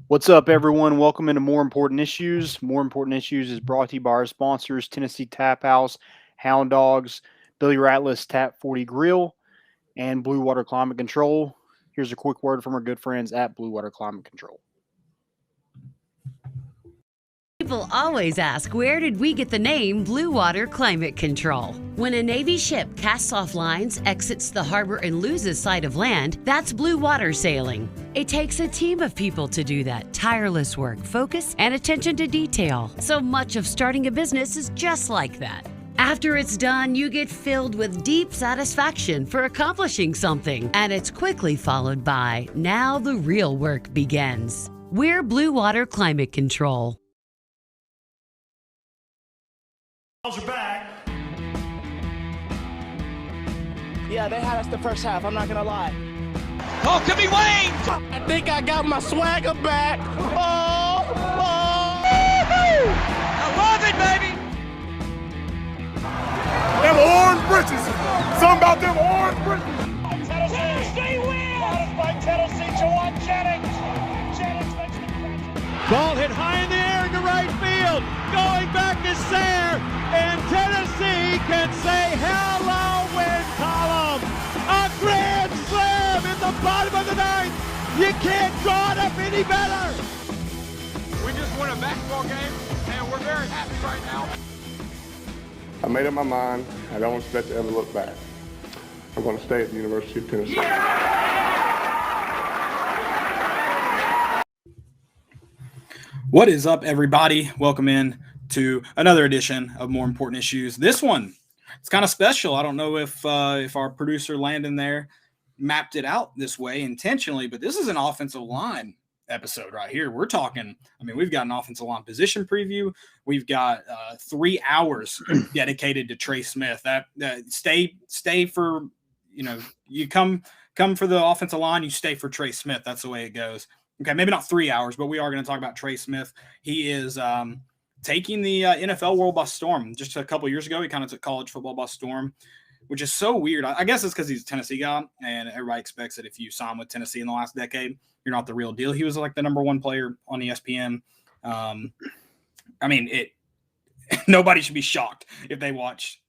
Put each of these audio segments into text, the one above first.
What's up, everyone? Welcome into More Important Issues. More Important Issues is brought to you by our sponsors, Tennessee Tap House, Hound Dogs, Billy Rattless Tap 40 Grill, and Blue Water Climate Control. Here's a quick word from our good friends at Blue Water Climate Control. People always ask, where did we get the name Blue Water Climate Control? When a Navy ship casts off lines, exits the harbor, and loses sight of land, that's blue water sailing. It takes a team of people to do that. Tireless work, focus, and attention to detail. So much of starting a business is just like that. After it's done, you get filled with deep satisfaction for accomplishing something. And it's quickly followed by, now the real work begins. We're Blue Water Climate Control. Vols are back. Yeah, they had us the first half, I'm not gonna lie. Oh, could be Wayne! I think I got my swagger back. Oh! I love it, baby! Them orange britches. Something about them orange britches. Tennessee wins! Got it by Tennessee, Jawan Jennings. Jennings makes the catch. Ball hit high in the air into right field. Going back is Sayre, and Tennessee can say hello win column. A grand slam in the bottom of the ninth. You can't draw it up any better. We just won a basketball game, and we're very happy right now. I made up my mind. I don't expect to ever look back. I'm going to stay at the University of Tennessee. What is up, everybody? Welcome in to another edition of More Important Issues. This one, it's kind of special. I don't know if our producer Landon there mapped it out this way intentionally, but this is an offensive line episode right here. We're talking, we've got an offensive line position preview. We've got 3 hours dedicated to Trey Smith. That stay for, you come for the offensive line, you stay for Trey Smith. That's the way it goes. Okay, maybe not 3 hours, but we are going to talk about Trey Smith. He is taking the NFL world by storm. Just a couple years ago, he kind of took college football by storm, which is so weird. I guess it's because he's a Tennessee guy, and everybody expects that if you sign with Tennessee in the last decade, you're not the real deal. He was like the number one player on ESPN. Nobody should be shocked if they watch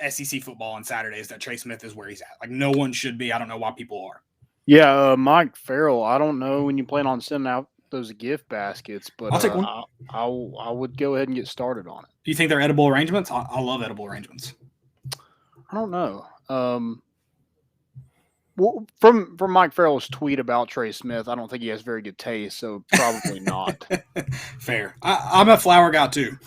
SEC football on Saturdays that Trey Smith is where he's at. Like, no one should be. I don't know why people are. Yeah, Mike Farrell, I don't know when you plan on sending out those gift baskets, but I'll take one. I would go ahead and get started on it. Do you think they're edible arrangements? I love edible arrangements. I don't know. Well, from Mike Farrell's tweet about Trey Smith, I don't think he has very good taste, so probably not. Fair. I'm a flower guy too.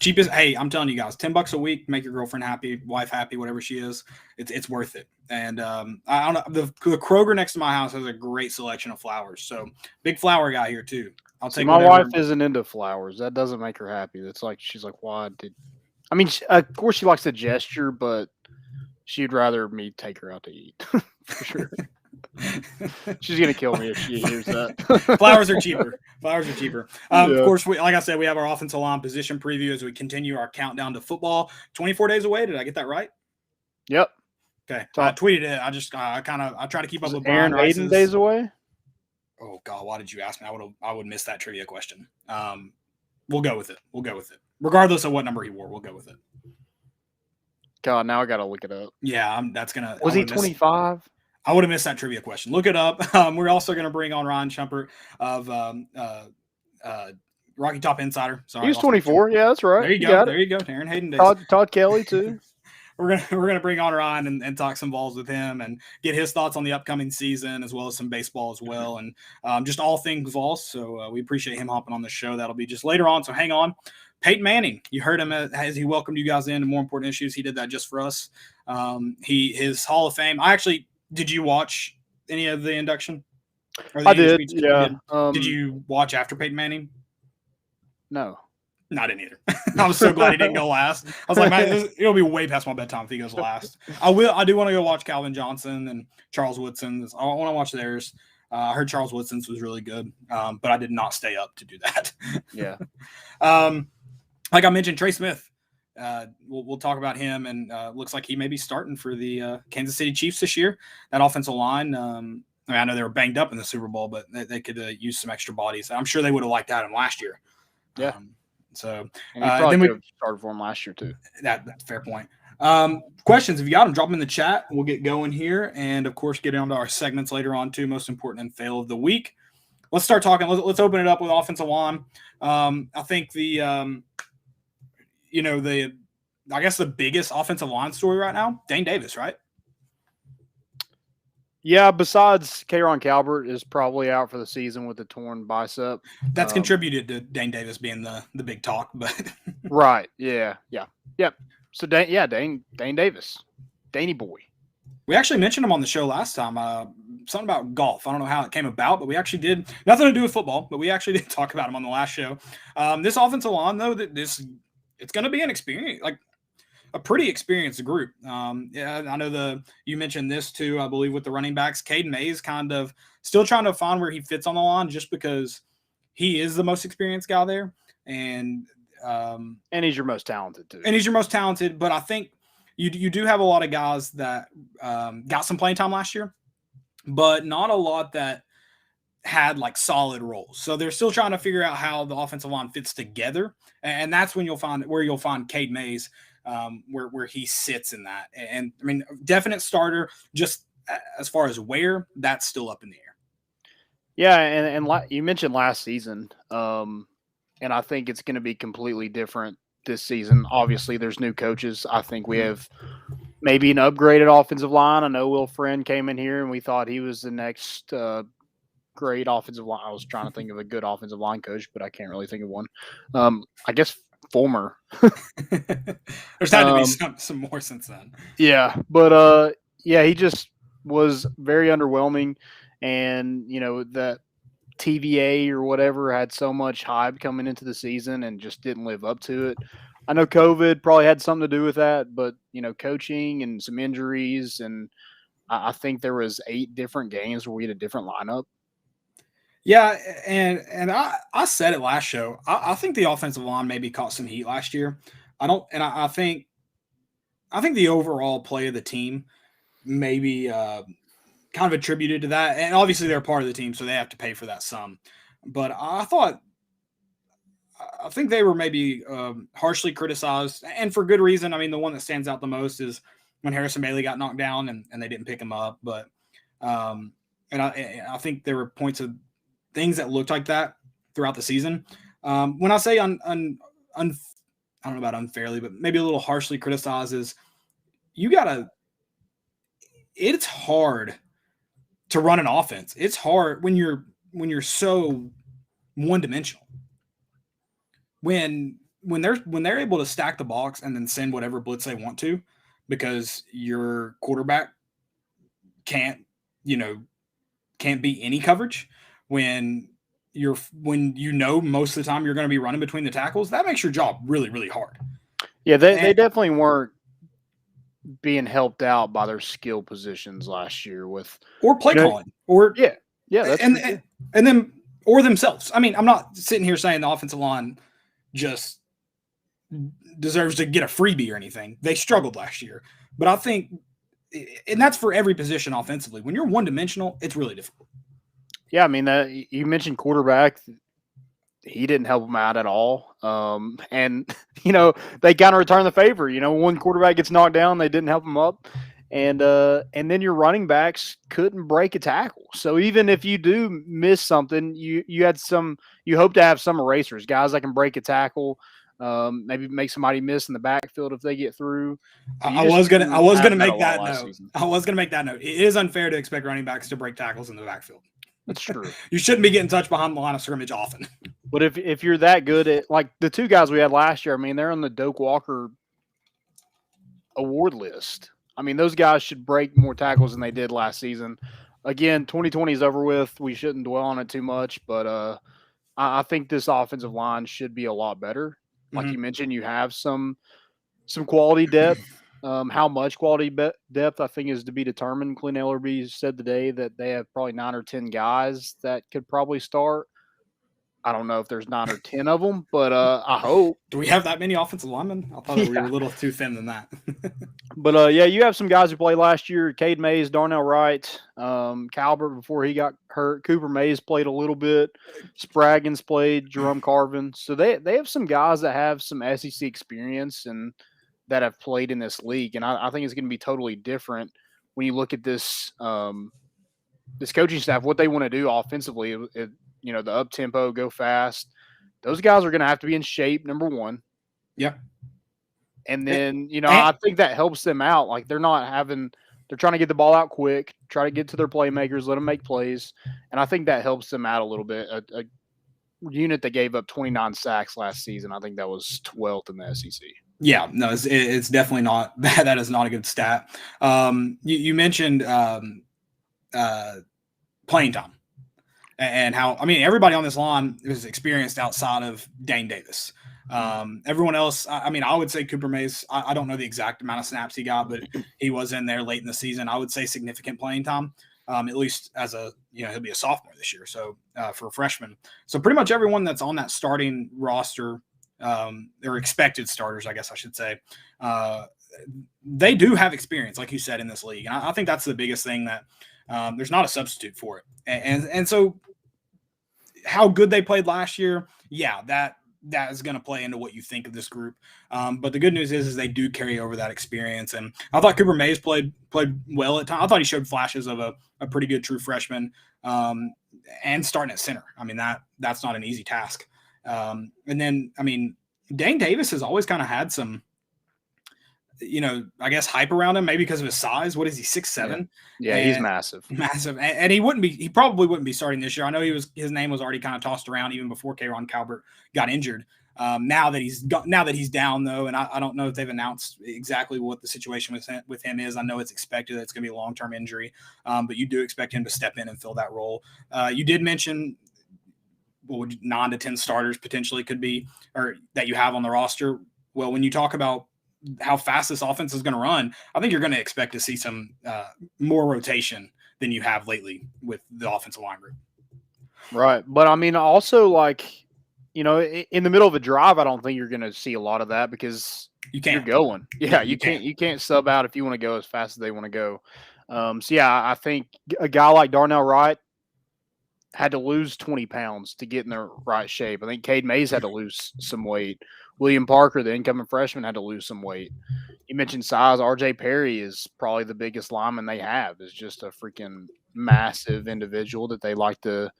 Cheapest. Hey, I'm telling you guys, $10 a week, make your girlfriend happy, wife happy, whatever she is. It's worth it. And I don't know. The Kroger next to my house has a great selection of flowers. So big flower guy here too. I'll take. My wife isn't into flowers. That doesn't make her happy. It's like she's like, why did? I mean, of course she likes the gesture, but she'd rather me take her out to eat for sure. She's gonna kill me if she hears that. Flowers are cheaper. Of course, like I said, we have our offensive line position preview as we continue our countdown to football. 24 days away. Did I get that right? Yep. Okay. I tweeted it. I try to keep up with Aaron Hayden days away. Oh God, why did you ask me? I would miss that trivia question. We'll go with it. Regardless of what number he wore, we'll go with it. God, now I gotta look it up. Yeah, Was he 25? I would have missed that trivia question. Look it up. We're also going to bring on Ryan Schumpert of Rocky Top Insider. Sorry, he was 24. Yeah, that's right. There you go. Aaron Hayden days. Todd Kelly too. We're gonna bring on Ryan and talk some Vols with him and get his thoughts on the upcoming season as well as some baseball as well and just all things Vols. So we appreciate him hopping on the show. That'll be just later on. So hang on. Peyton Manning, you heard him as he welcomed you guys in to More Important Issues. He did that just for us. His Hall of Fame. Did you watch any of the induction? I did. Yeah. Did you watch after Peyton Manning? No. I didn't either. I was so glad he didn't go last. I was like, man, it'll be way past my bedtime if he goes last. I do want to go watch Calvin Johnson and Charles Woodson's. I want to watch theirs. I heard Charles Woodson's was really good, but I did not stay up to do that. Yeah. Like I mentioned, Trey Smith. We'll talk about him, and looks like he may be starting for the Kansas City Chiefs this year. That offensive line, I mean, I know they were banged up in the Super Bowl, but they could use some extra bodies. I'm sure they would have liked that in last year. Yeah. So and he probably then could have started for him last year too. That's a fair point. Questions, if you got them, drop them in the chat. We'll get going here. And, of course, get into our segments later on, too. Most important and fail of the week. Let's start talking. Let's open it up with offensive line. I think I guess the biggest offensive line story right now, Dane Davis, right? Yeah, besides K'Ron Calvert is probably out for the season with a torn bicep. That's contributed to Dane Davis being the big talk, but right. Yeah. So Dane Davis, Danny boy. We actually mentioned him on the show last time. Something about golf. I don't know how it came about, but we actually did nothing to do with football, but we actually did talk about him on the last show. This offensive line, though, it's going to be an experience, like a pretty experienced group. Yeah, I know you mentioned this too, I believe, with the running backs. Caden Mays kind of still trying to find where he fits on the line, just because he is the most experienced guy there, and he's your most talented too. And he's your most talented, but I think you do have a lot of guys that got some playing time last year, but not a lot that had like solid roles. So they're still trying to figure out how the offensive line fits together, and that's when you'll find Cade Mays, where he sits in that. And I mean, definite starter. Just as far as where, that's still up in the air. Yeah, and you mentioned last season, and I think it's going to be completely different this season. Obviously, there's new coaches. I think we have maybe an upgraded offensive line. I know Will Friend came in here, and we thought he was the next great offensive line. I was trying to think of a good offensive line coach, but I can't really think of one. I guess Fulmer. There's had to be some more since then. Yeah, but he just was very underwhelming, and that TVA or whatever had so much hype coming into the season and just didn't live up to it. I know COVID probably had something to do with that, but coaching and some injuries, and I think there was 8 different games where we had a different lineup. Yeah, and I said it last show. I think the offensive line maybe caught some heat last year. I think the overall play of the team maybe kind of attributed to that. And obviously they're part of the team, so they have to pay for that sum. But I think they were maybe harshly criticized, and for good reason. I mean, the one that stands out the most is when Harrison Bailey got knocked down and they didn't pick him up. But and I think there were points of things that looked like that throughout the season. When I say I don't know about unfairly, but maybe a little harshly criticized, is it's hard to run an offense. It's hard when you're so one-dimensional. When they're able to stack the box and then send whatever blitz they want to, because your quarterback can't beat any coverage, when most of the time you're going to be running between the tackles, that makes your job really, really hard. Yeah, they definitely weren't being helped out by their skill positions last year or play calling or that's and then or themselves. I mean, I'm not sitting here saying the offensive line just deserves to get a freebie or anything. They struggled last year, but I think, and that's for every position offensively, when you're one-dimensional, it's really difficult. Yeah, I mean, you mentioned quarterback. He didn't help them out at all. And, they kind of return the favor. One quarterback gets knocked down, they didn't help him up. And then your running backs couldn't break a tackle. So even if you do miss something, you hope to have some erasers, guys that can break a tackle, maybe make somebody miss in the backfield if they get through. I was gonna make that note. I was gonna make that note. It is unfair to expect running backs to break tackles in the backfield. That's true. You shouldn't be getting touched behind the line of scrimmage often. But if you're that good at, like the 2 guys we had last year, I mean, they're on the Doak Walker award list. I mean, those guys should break more tackles than they did last season. Again, 2020 is over with. We shouldn't dwell on it too much, but I think this offensive line should be a lot better. Like you mentioned, you have some quality depth. How much quality depth, I think, is to be determined. Clint Ellerby said today that they have probably 9 or 10 guys that could probably start. I don't know if there's 9 or 10 of them, but I hope. Do we have that many offensive linemen? I thought we were a little too thin than that. But yeah, you have some guys who played last year: Cade Mays, Darnell Wright, Calvert before he got hurt. Cooper Mays played a little bit. Spraggins played. Jerome Carvin. So they have some guys that have some SEC experience and that have played in this league, and I think it's going to be totally different when you look at this this coaching staff, what they want to do offensively. The up tempo, go fast. Those guys are going to have to be in shape. Number one. Yeah. And then, I think that helps them out. Like they're trying to get the ball out quick, try to get to their playmakers, let them make plays. And I think that helps them out a little bit. A unit that gave up 29 sacks last season, I think that was 12th in the SEC. Yeah, no, it's definitely not that is not a good stat. You mentioned playing time and how, everybody on this line is experienced outside of Dane Davis. Everyone else, I would say Cooper Mays, I don't know the exact amount of snaps he got, but he was in there late in the season. I would say significant playing time, at least as he'll be a sophomore this year. So for a freshman. So pretty much everyone that's on that starting roster, or expected starters, I guess I should say, they do have experience, like you said, in this league. And I think that's the biggest thing that there's not a substitute for it. And so how good they played last year, yeah, that is going to play into what you think of this group. But the good news is they do carry over that experience. And I thought Cooper Mays played well at times. I thought he showed flashes of a pretty good true freshman, and starting at center. That's not an easy task. And then, Dane Davis has always kind of had some, I guess hype around him, maybe because of his size. What is he, 6'7"? Yeah, he's massive. Massive. And he probably wouldn't be starting this year. I know his name was already kind of tossed around even before Kayron Calvert got injured. Now that he's down though, and I don't know if they've announced exactly what the situation with him is. I know it's expected that it's going to be a long-term injury, but you do expect him to step in and fill that role. You did mention 9 to 10 starters potentially could be, or that you have on the roster. Well, when you talk about how fast this offense is going to run, I think you're going to expect to see some more rotation than you have lately with the offensive line group. Right. But also in the middle of a drive, I don't think you're going to see a lot of that because you're going. Yeah. You can't sub out if you want to go as fast as they want to go. I think a guy like Darnell Wright had to lose 20 pounds to get in the right shape. I think Cade Mays had to lose some weight. William Parker, the incoming freshman, had to lose some weight. You mentioned size. R.J. Perry is probably the biggest lineman they have. Is just a freaking massive individual that they like to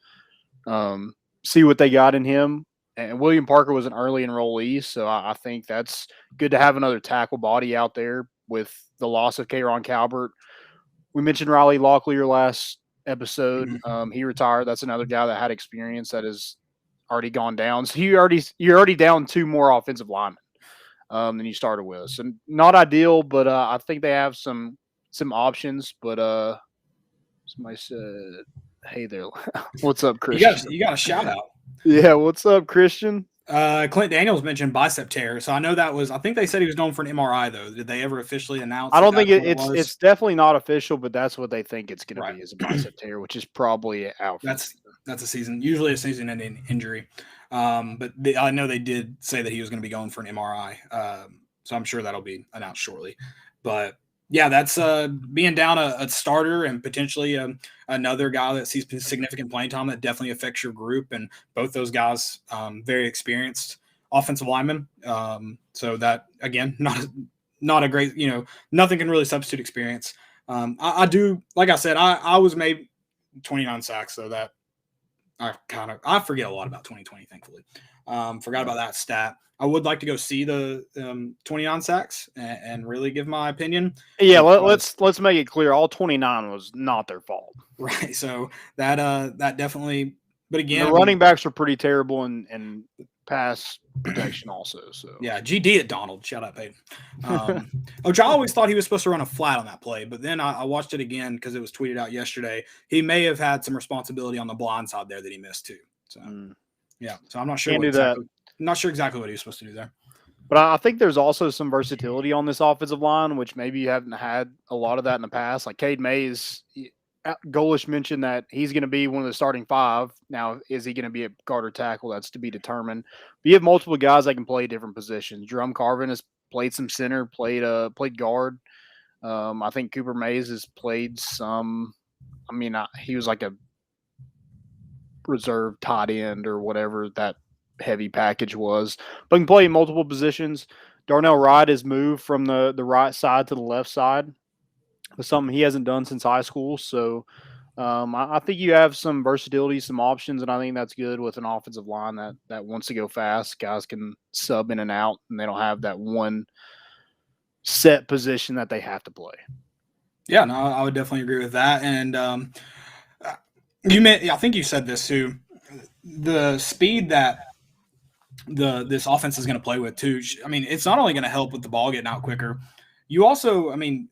see what they got in him. And William Parker was an early enrollee, so I think that's good to have another tackle body out there with the loss of Kayron Calvert. We mentioned Riley Locklear last episode. He retired. That's another guy that had experience that has already gone down. So you're already down 2 more offensive linemen than you started with. So not ideal, but I think they have some options. But somebody said, "Hey there, what's up, Christian?" You got a shout out. Yeah, what's up, Christian? Clint Daniels mentioned bicep tear, so I know that was. I think they said he was going for an MRI though. Did they ever officially announce? I don't think it's definitely not official, but that's what they think it's going to be is a bicep tear, which is probably out. That's a season, usually a season-ending injury. But I know they did say that he was going to be going for an MRI, so I'm sure that'll be announced shortly. But yeah, that's being down a starter and potentially another guy that sees significant playing time that definitely affects your group. And both those guys, very experienced offensive linemen. So that, again, not a great, nothing can really substitute experience. I do, like I said, I was made 29 sacks, so that I forget a lot about 2020, thankfully. Forgot about that stat. I would like to go see the 29 sacks and really give my opinion. Yeah, let's make it clear. All 29 was not their fault. Right. So that definitely. But again, the running backs are pretty terrible and pass protection also. So yeah, GD at Donald. Shout out Peyton. Which I always thought he was supposed to run a flat on that play, but then I watched it again because it was tweeted out yesterday. He may have had some responsibility on the blind side there that he missed too. So yeah, so I'm not sure. Not sure exactly what he was supposed to do there. But I think there's also some versatility on this offensive line, which maybe you haven't had a lot of that in the past. Like Cade Mays, Golish mentioned that he's going to be one of the starting 5. Now, is he going to be a guard or tackle? That's to be determined. But you have multiple guys that can play different positions. Drum Carvin has played some center, played guard. I think Cooper Mays has played some. I mean, he was like a reserve tight end or whatever that heavy package was, but can play multiple positions. Darnell Wright has moved from the right side to the left side. It's something he hasn't done since high school. So I think you have some versatility, some options, and I think that's good with an offensive line that wants to go fast. Guys can sub in and out, and they don't have that one set position that they have to play. Yeah, no, I would definitely agree with that. And I think you said this too. The speed that this offense is going to play with too. I mean, it's not only going to help with the ball getting out quicker. You also, I mean,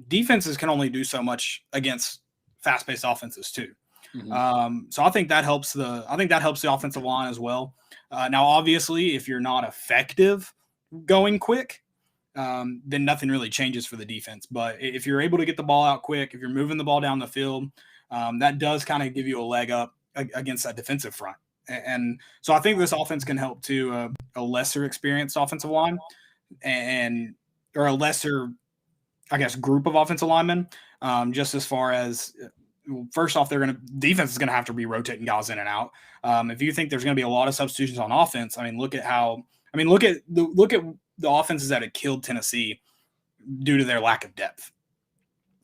defenses can only do so much against fast-paced offenses too. Mm-hmm. So I think that helps the offensive line as well. Now, obviously, if you're not effective going quick, then nothing really changes for the defense. But if you're able to get the ball out quick, if you're moving the ball down the field, that does kind of give you a leg up against that defensive front. And so I think this offense can help to a lesser experienced offensive line or a lesser, I guess, group of offensive linemen. Just as far as first off, defense is going to have to be rotating guys in and out. If you think there's going to be a lot of substitutions on offense, look at the offenses that had killed Tennessee due to their lack of depth.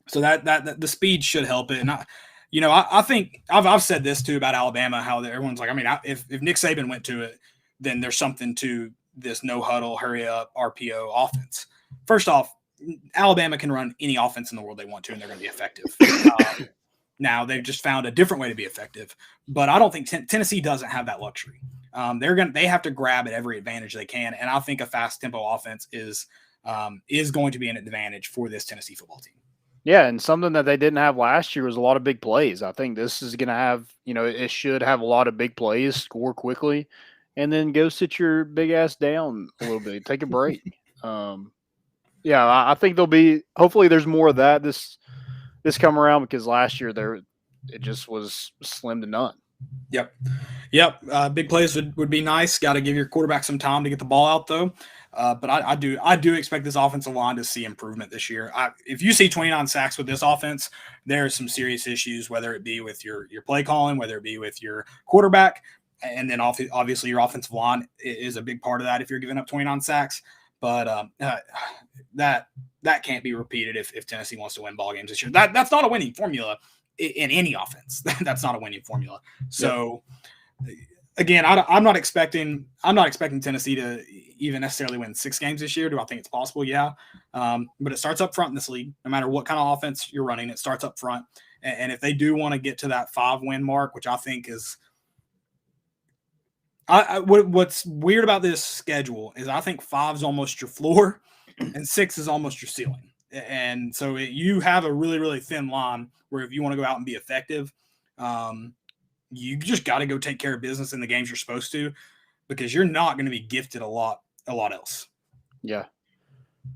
So that the speed should help it. And I think I've said this too about Alabama, how everyone's like, if Nick Saban went to it, then there's something to this no huddle, hurry up, RPO offense. First off, Alabama can run any offense in the world they want to, and they're going to be effective. Now they've just found a different way to be effective, but I don't think Tennessee doesn't have that luxury. They have to grab at every advantage they can, and I think a fast tempo offense is going to be an advantage for this Tennessee football team. Yeah, and something that they didn't have last year was a lot of big plays. I think this is going to have, it should have a lot of big plays, score quickly, and then go sit your big ass down a little bit, take a break. Yeah, I think hopefully there's more of that this come around, because last year it just was slim to none. Yep. Big plays would be nice. Got to give your quarterback some time to get the ball out though. But I do expect this offensive line to see improvement this year. If you see 29 sacks with this offense, there are some serious issues, whether it be with your play calling, whether it be with your quarterback, and then obviously your offensive line is a big part of that if you're giving up 29 sacks. But that can't be repeated if Tennessee wants to win ball games this year. That's not a winning formula in any offense. That's not a winning formula. So again, I'm not expecting Tennessee to even necessarily win 6 games this year. Do I think it's possible? Yeah. But it starts up front in this league. No matter what kind of offense you're running, it starts up front. And if they do want to get to that 5-win mark, which I think is what's weird about this schedule is I think 5 is almost your floor and 6 is almost your ceiling. And so you have a really, really thin line where if you want to go out and be effective, you just got to go take care of business in the games you're supposed to, because you're not going to be gifted a lot else. Yeah.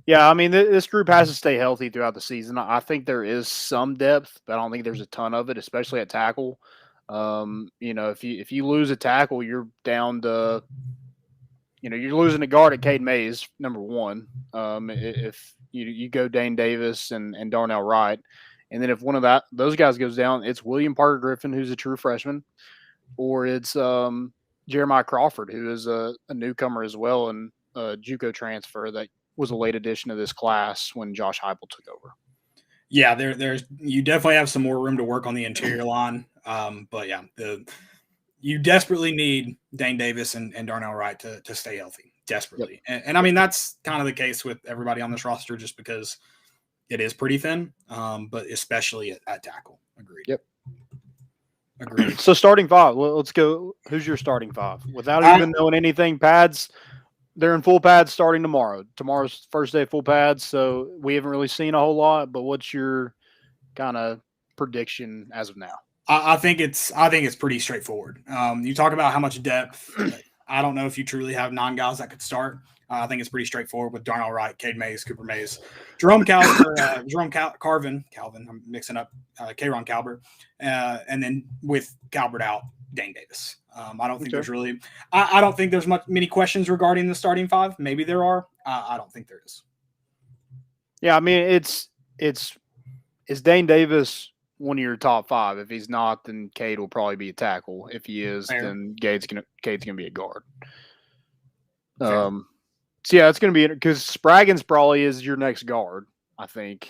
Yeah, this group has to stay healthy throughout the season. I think there is some depth, but I don't think there's a ton of it, especially at tackle. If you lose a tackle, you're down to, you're losing a guard at Cade Mays, number 1. If you go Dane Davis and Darnell Wright, and then if one of those guys goes down, it's William Parker Griffin, who's a true freshman, or it's Jeremiah Crawford, who is a newcomer as well, and a JUCO transfer that was a late addition to this class when Josh Heupel took over. Yeah, there's you definitely have some more room to work on the interior line. But yeah, you desperately need Dane Davis and Darnell Wright to stay healthy, desperately. Yep. And that's kind of the case with everybody on this roster, just because it is pretty thin, but especially at tackle. Agreed. Yep. Agreed. So starting 5, let's go. Who's your starting 5? Without even knowing anything, pads, they're in full pads starting tomorrow. Tomorrow's the first day of full pads, so we haven't really seen a whole lot, but what's your kind of prediction as of now? I think it's pretty straightforward. You talk about how much depth. I don't know if you truly have 9 guys that could start. I think it's pretty straightforward with Darnell Wright, Cade Mays, Cooper Mays, Carvin. I'm mixing up K'Ron Calbert, and then with Calbert out, Dane Davis. I don't think there's really. I don't think there's many questions regarding the starting five. Maybe there are. I don't think there is. Yeah, I mean it's Dane Davis one of your top five. If he's not, then Cade will probably be a tackle. If he is, then Cade's gonna be a guard. So yeah, it's gonna be because Spraggins probably is your next guard, I think.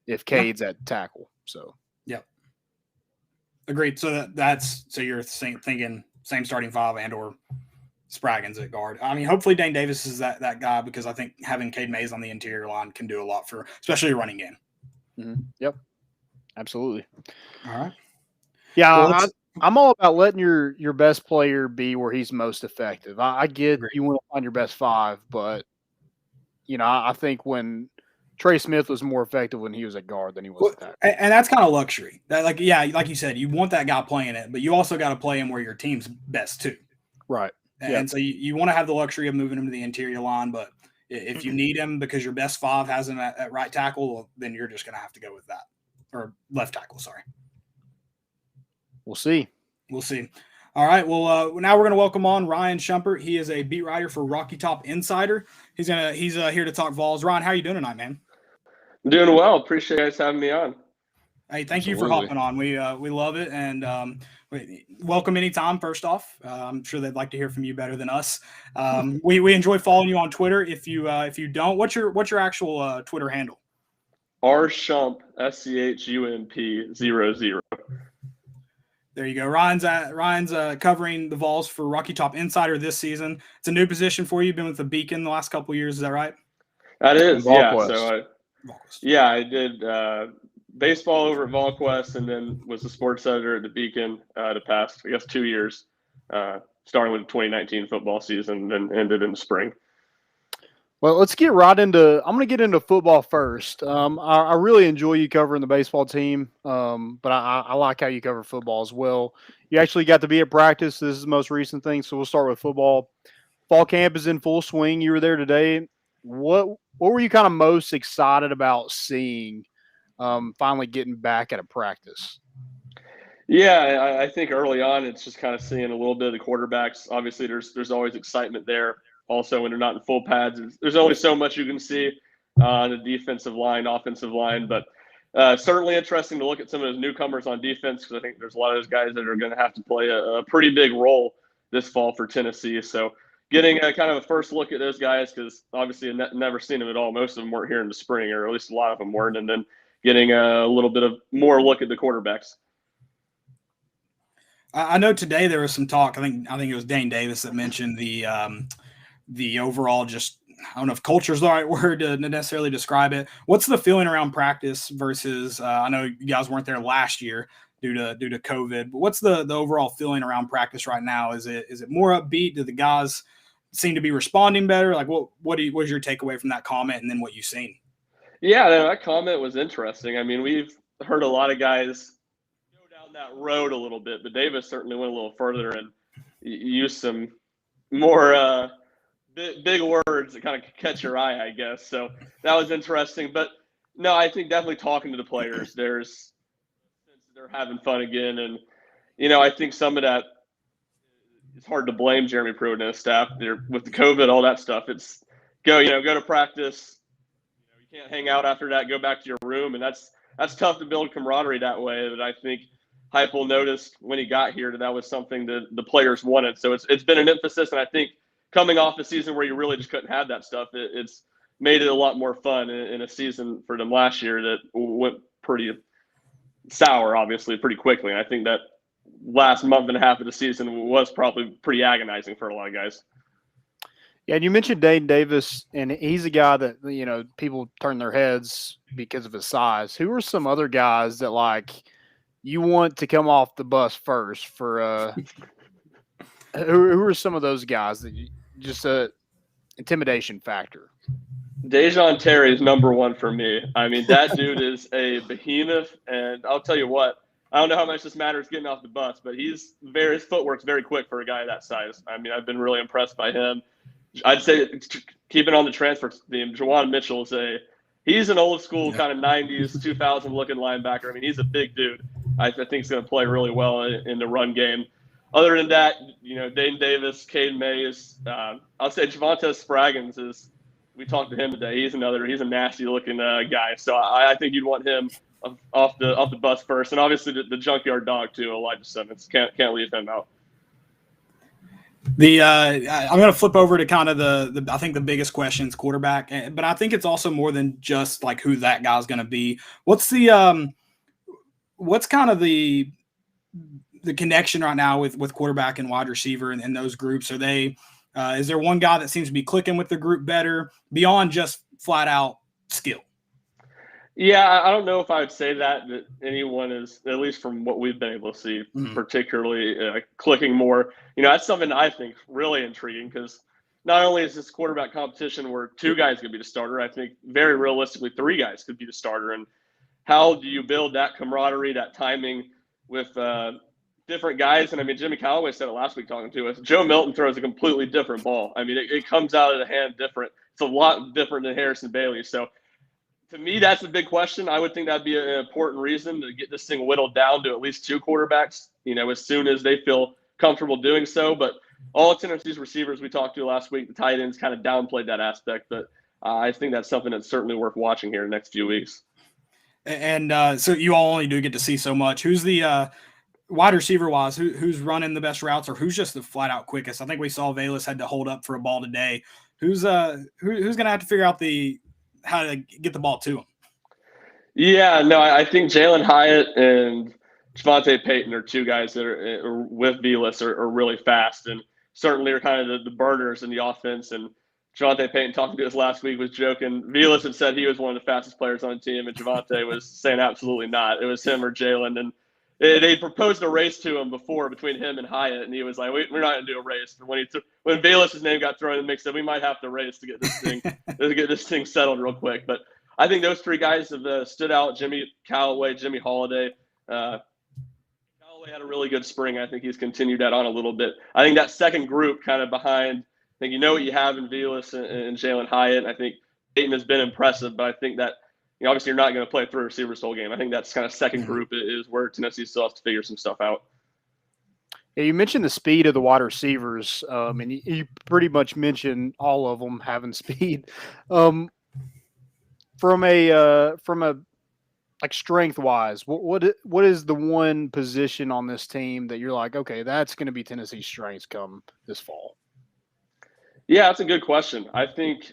If Cade's at tackle, so yeah, agreed. So so you're thinking same starting five and or Spraggins at guard. I mean, hopefully Dane Davis is that guy because I think having Cade Mays on the interior line can do a lot for especially a running game. Mm-hmm. Yep, absolutely. All right. Yeah, well, I'm all about letting your best player be where he's most effective. I get you want to find your best five, but I think when Trey Smith was more effective when he was at guard than he was at tackle. And that's kind of luxury. That like you said, you want that guy playing it, but you also got to play him where your team's best too. Right. And so you want to have the luxury of moving him to the interior line, but if you need him because your best five has him at right tackle, well, then you're just going to have to go with that. Or left tackle, sorry. We'll see. All right. Well, now we're going to welcome on Ryan Schumpert. He is a beat writer for Rocky Top Insider. He's here to talk Vols. Ryan, how are you doing tonight, man? I'm doing well. Appreciate you guys having me on. Hey, thank you for hopping on. We love it and welcome anytime. First off, I'm sure they'd like to hear from you better than us. We enjoy following you on Twitter. If you don't, what's your actual Twitter handle? rschump SCHUMP00. There you go. Ryan's covering the Vols for Rocky Top Insider this season. It's a new position for you. You've been with the Beacon the last couple of years. Is that right? That is, yeah. VolQuest. So I did baseball over at VolQuest and then was the sports editor at the Beacon the past, 2 years, starting with the 2019 football season and ended in the spring. Well, let's get right into – I'm going to get into football first. I really enjoy you covering the baseball team, but I like how you cover football as well. You actually got to be at practice. This is the most recent thing, so we'll start with football. Fall camp is in full swing. You were there today. What were you kind of most excited about seeing finally getting back at a practice? Yeah, I think early on it's just kind of seeing a little bit of the quarterbacks. Obviously, there's always excitement there. Also, when they're not in full pads, there's only so much you can see on the defensive line, offensive line. But certainly interesting to look at some of those newcomers on defense because I think there's a lot of those guys that are going to have to play a pretty big role this fall for Tennessee. So getting kind of a first look at those guys because obviously I've never seen them at all. Most of them weren't here in the spring, or at least a lot of them weren't. And then getting a little bit of more look at the quarterbacks. I know today there was some talk. I think it was Dane Davis that mentioned the overall just I don't know if culture is the right word to necessarily describe it. What's the feeling around practice versus I know you guys weren't there last year due to COVID, but what's the overall feeling around practice right now? Is it more upbeat? Do the guys seem to be responding better? Like what was your takeaway from that comment and then what you've seen? Yeah, that comment was interesting. I mean, we've heard a lot of guys go down that road a little bit, but Davis certainly went a little further and used some more big words that kind of catch your eye, I guess. So that was interesting. But no, I think definitely talking to the players, they're having fun again. And, I think some of that, it's hard to blame Jeremy Pruitt and his staff. With the COVID, all that stuff, it's go to practice. You can't hang out after that, go back to your room. And that's tough to build camaraderie that way. But I think Heupel noticed when he got here that was something that the players wanted. So it's been an emphasis. And I think coming off a season where you really just couldn't have that stuff, it's made it a lot more fun in a season for them last year that went pretty sour, obviously, pretty quickly. And I think that last month and a half of the season was probably pretty agonizing for a lot of guys. Yeah, and you mentioned Dane Davis, and he's a guy that, people turn their heads because of his size. Who are some other guys that, you want to come off the bus first for who are some of those guys that just a intimidation factor? Dejon Terry is number one for me. I mean, that dude is a behemoth, and I'll tell you what, I don't know how much this matters getting off the bus, but his footwork's very quick for a guy that size. I mean, I've been really impressed by him. I'd say keeping on the transfer theme, Jawan Mitchell he's an old school kind of 90s, 2000 looking linebacker. I mean, he's a big dude. I think he's going to play really well in the run game. Other than that, Dane Davis, Cade Mays, I'll say Javonte Spraggins we talked to him today. He's a nasty looking guy. So I think you'd want him off the bus first. And obviously the junkyard dog too, Elijah Simmons. Can't leave him out. I'm going to flip over to kind of I think the biggest question is quarterback, but I think it's also more than just like who that guy's going to be. What's kind of the connection right now with quarterback and wide receiver and those groups? Are they, is there one guy that seems to be clicking with the group better beyond just flat out skill? Yeah, I don't know if I would say that anyone is, at least from what we've been able to see, particularly clicking more. That's something I think really intriguing, because not only is this quarterback competition where two guys could be the starter, I think very realistically 3 guys could be the starter. And how do you build that camaraderie, that timing with different guys? And I mean, Jimmy Callaway said it last week talking to us. Joe Milton throws a completely different ball. I mean, it comes out of the hand different. It's a lot different than Harrison Bailey. So to me, that's a big question. I would think that'd be an important reason to get this thing whittled down to at least 2 quarterbacks, as soon as they feel comfortable doing so. But all of Tennessee's receivers we talked to last week, the tight ends kind of downplayed that aspect. But I think that's something that's certainly worth watching here in the next few weeks. And so you all only do get to see so much. Who's the wide receiver wise? Who's running the best routes, or who's just the flat out quickest? I think we saw Velus had to hold up for a ball today. Who's going to have to figure out how to get the ball to him? Yeah, no, I think Jalen Hyatt and Javonte Payton are 2 guys that are with Velus are really fast, and certainly are kind of the burners in the offense. And Javonte Payton, talking to us last week, was joking. Velus had said he was one of the fastest players on the team, and Javonte was saying absolutely not. It was him or Jalen. And they proposed a race to him before between him and Hyatt, and he was like, "We're not going to do a race." And when Velus' name got thrown in the mix, said we might have to race to get this thing settled real quick. But I think those 3 guys have stood out. Jimmy Callaway, Jimmy Holiday. Callaway had a really good spring. I think he's continued that on a little bit. I think that second group kind of behind, I think what you have in Velus and Jalen Hyatt. I think Peyton has been impressive, but I think that obviously you're not going to play 3 receivers the whole game. I think that's kind of second group is where Tennessee still has to figure some stuff out. Yeah, you mentioned the speed of the wide receivers, and you pretty much mentioned all of them having speed. From a like strength wise, what is the one position on this team that you're like, okay, that's going to be Tennessee's strengths come this fall? Yeah, that's a good question. I think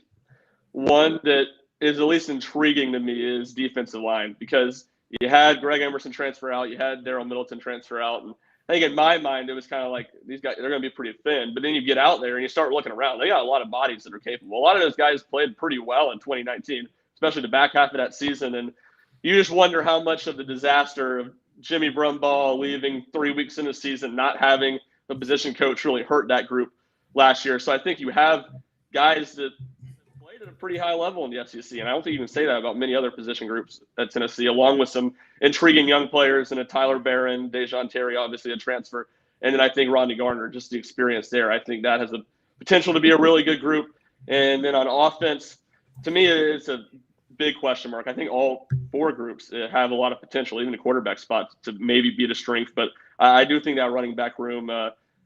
one that is at least intriguing to me is defensive line, because you had Greg Emerson transfer out, you had Daryl Middleton transfer out, and I think in my mind it was kind of like these guys, they're going to be pretty thin. But then you get out there and you start looking around, they got a lot of bodies that are capable. A lot of those guys played pretty well in 2019, especially the back half of that season. And you just wonder how much of the disaster of Jimmy Brumbaugh leaving 3 weeks into the season, not having the position coach, really hurt that group last year. So I think you have guys that played at a pretty high level in the SEC, and I don't think you can say that about many other position groups at Tennessee, along with some intriguing young players and a Tyler Barron, Dejon Terry, obviously a transfer, and then I think Rodney Garner, just the experience there. I think that has the potential to be a really good group. And then on offense, to me, it's a big question mark. I think all 4 groups have a lot of potential, even the quarterback spot, to maybe be the strength. But I do think that running back room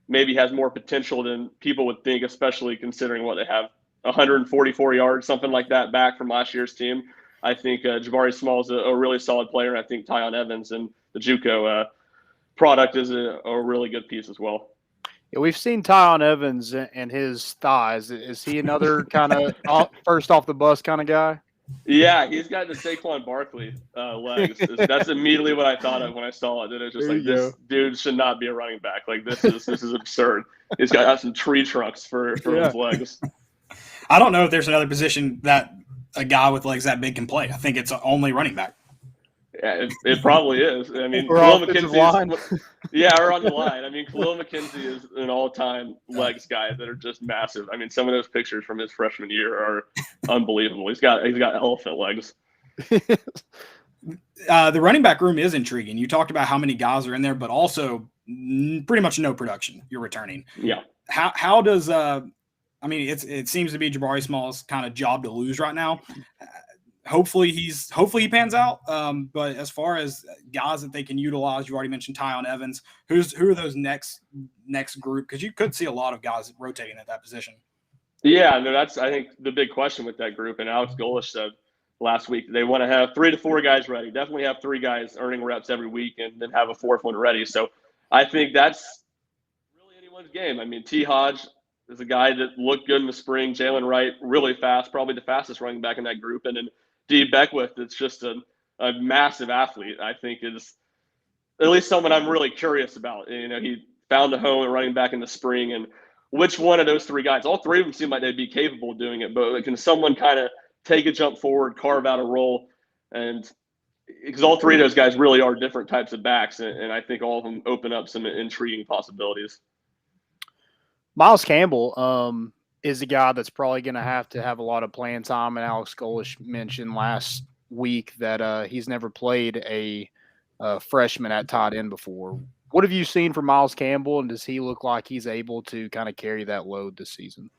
maybe has more potential than people would think, especially considering what they have, 144 yards, something like that, back from last year's team. I think Jabari Small is a really solid player, and I think Tyon Evans and the JUCO product is a really good piece as well. Yeah, we've seen Tyon Evans and his thighs. Is he another kind of first off the bus kind of guy? Yeah, he's got the Saquon Barkley legs. That's immediately what I thought of when I saw it. And it's just like, this dude should not be a running back. Like, this is absurd. He's got some tree trunks for his legs. I don't know if there's another position that a guy with legs that big can play. I think it's only running back. Yeah, it probably is. I mean, Khalil McKenzie. Yeah, we're on the line. I mean, Khalil McKenzie is an all-time legs guy that are just massive. I mean, some of those pictures from his freshman year are unbelievable. He's got elephant legs. The running back room is intriguing. You talked about how many guys are in there, but also pretty much no production you're returning. Yeah. How does I mean, it seems to be Jabari Small's kind of job to lose right now. Hopefully he pans out. But as far as guys that they can utilize, you already mentioned Tyon Evans. Who are those next group? Because you could see a lot of guys rotating at that position. Yeah, no, that's I think the big question with that group. And Alex Golish said last week they want to have 3 to 4 guys ready. Definitely have 3 guys earning reps every week, and then have a 4th one ready. So I think that's really anyone's game. I mean, T. Hodge is a guy that looked good in the spring. Jalen Wright, really fast, probably the fastest running back in that group. And then D. Beckwith, that's just a massive athlete. I think is at least someone I'm really curious about. You know, he found a home at running back in the spring, and which one of those 3 guys, all 3 of them seem like they'd be capable of doing it, but can someone kind of take a jump forward, carve out a role? And because all 3 of those guys really are different types of backs, and I think all of them open up some intriguing possibilities. Miles Campbell is a guy that's probably going to have a lot of playing time. And Alex Golish mentioned last week that he's never played a freshman at tight end before. What have you seen from Miles Campbell, and does he look like he's able to kind of carry that load this season?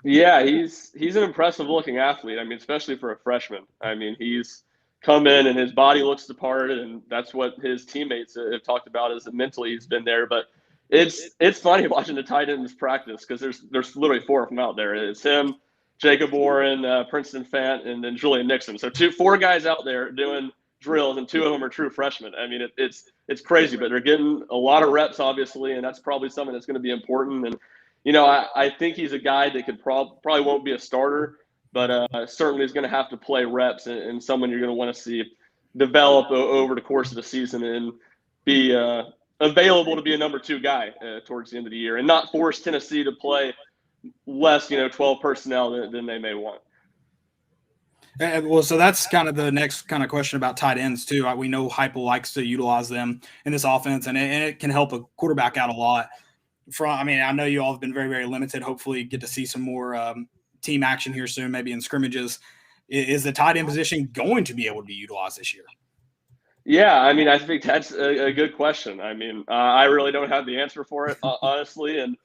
Yeah, he's an impressive looking athlete. I mean, especially for a freshman. I mean, he's come in and his body looks the part, and that's what his teammates have talked about, is that mentally he's been there. But it's funny watching the tight ends practice, because there's literally 4 of them out there. It's him, Jacob Warren, Princeton Fant, and then Julian Nixon. So 4 guys out there doing drills, and 2 of them are true freshmen. I mean, it's crazy, but they're getting a lot of reps, obviously, and that's probably something that's going to be important. And you know, I think he's a guy that could probably won't be a starter, but certainly is going to have to play reps, and someone you're going to want to see develop over the course of the season and be available to be a number 2 guy towards the end of the year, and not force Tennessee to play less, 12 personnel than they may want. Well, so that's kind of the next kind of question about tight ends too. We know Heupel likes to utilize them in this offense, and it can help a quarterback out a lot. I know you all have been very, very limited. Hopefully get to see some more team action here soon, maybe in scrimmages. Is the tight end position going to be able to be utilized this year? Yeah, I mean, I think that's a good question. I mean, I really don't have the answer for it, honestly, and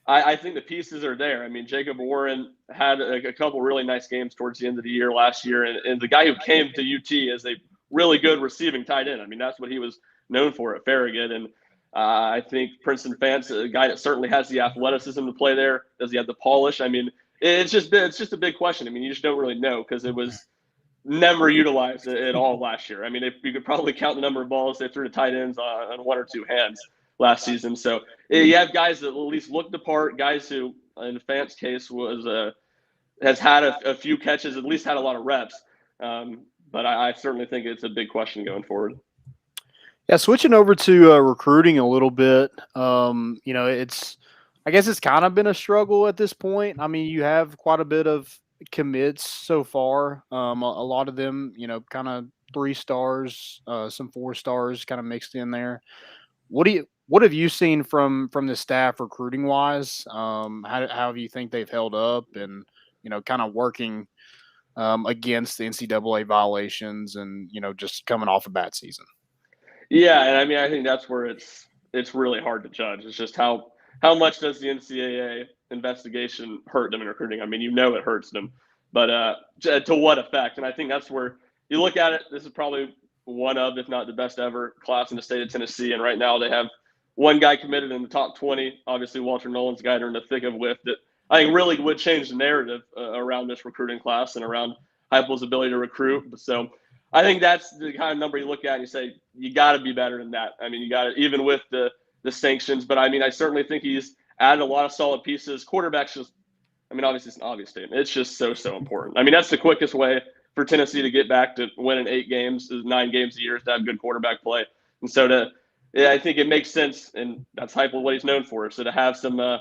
I think the pieces are there. I mean, Jacob Warren had a couple really nice games towards the end of the year last year, and the guy who came to UT as a really good receiving tight end. I mean, that's what he was known for at Farragut, and I think Princeton Fant's a guy that certainly has the athleticism to play there. Does he have the polish? I mean, it's just a big question. I mean, you just don't really know, because it was never utilized at all last year. I mean, you could probably count the number of balls they threw to tight ends on 1 or 2 hands last season. So you have guys that at least look the part, guys who, in Fant's case, has had a few catches, at least had a lot of reps. But I certainly think it's a big question going forward. Yeah, switching over to recruiting a little bit, I guess it's kind of been a struggle at this point. I mean, you have quite a bit of commits so far. A lot of them, kind of 3 stars, some 4 stars kind of mixed in there. What have you seen from the staff recruiting wise? How do you think they've held up, and kind of working against the NCAA violations, and just coming off a bad season? Yeah, and I mean, I think that's where it's really hard to judge. It's just how much does the NCAA investigation hurt them in recruiting? I mean, it hurts them, but to what effect? And I think that's where you look at it. This is probably one of, if not the best ever class in the state of Tennessee, and right now they have 1 guy committed in the top 20. Obviously, Walter Nolan's a guy they're in the thick of with that I think really would change the narrative around this recruiting class and around Heupel's ability to recruit. So I think that's the kind of number you look at and you say, you got to be better than that. I mean, you got to, even with the sanctions, but I mean, I certainly think he's added a lot of solid pieces. Quarterbacks just, I mean, obviously it's an obvious statement. It's just so important. I mean, that's the quickest way for Tennessee to get back to winning 8 games, 9 games a year, is to have good quarterback play. And so I think it makes sense, and that's Heupel, what he's known for. So to have some a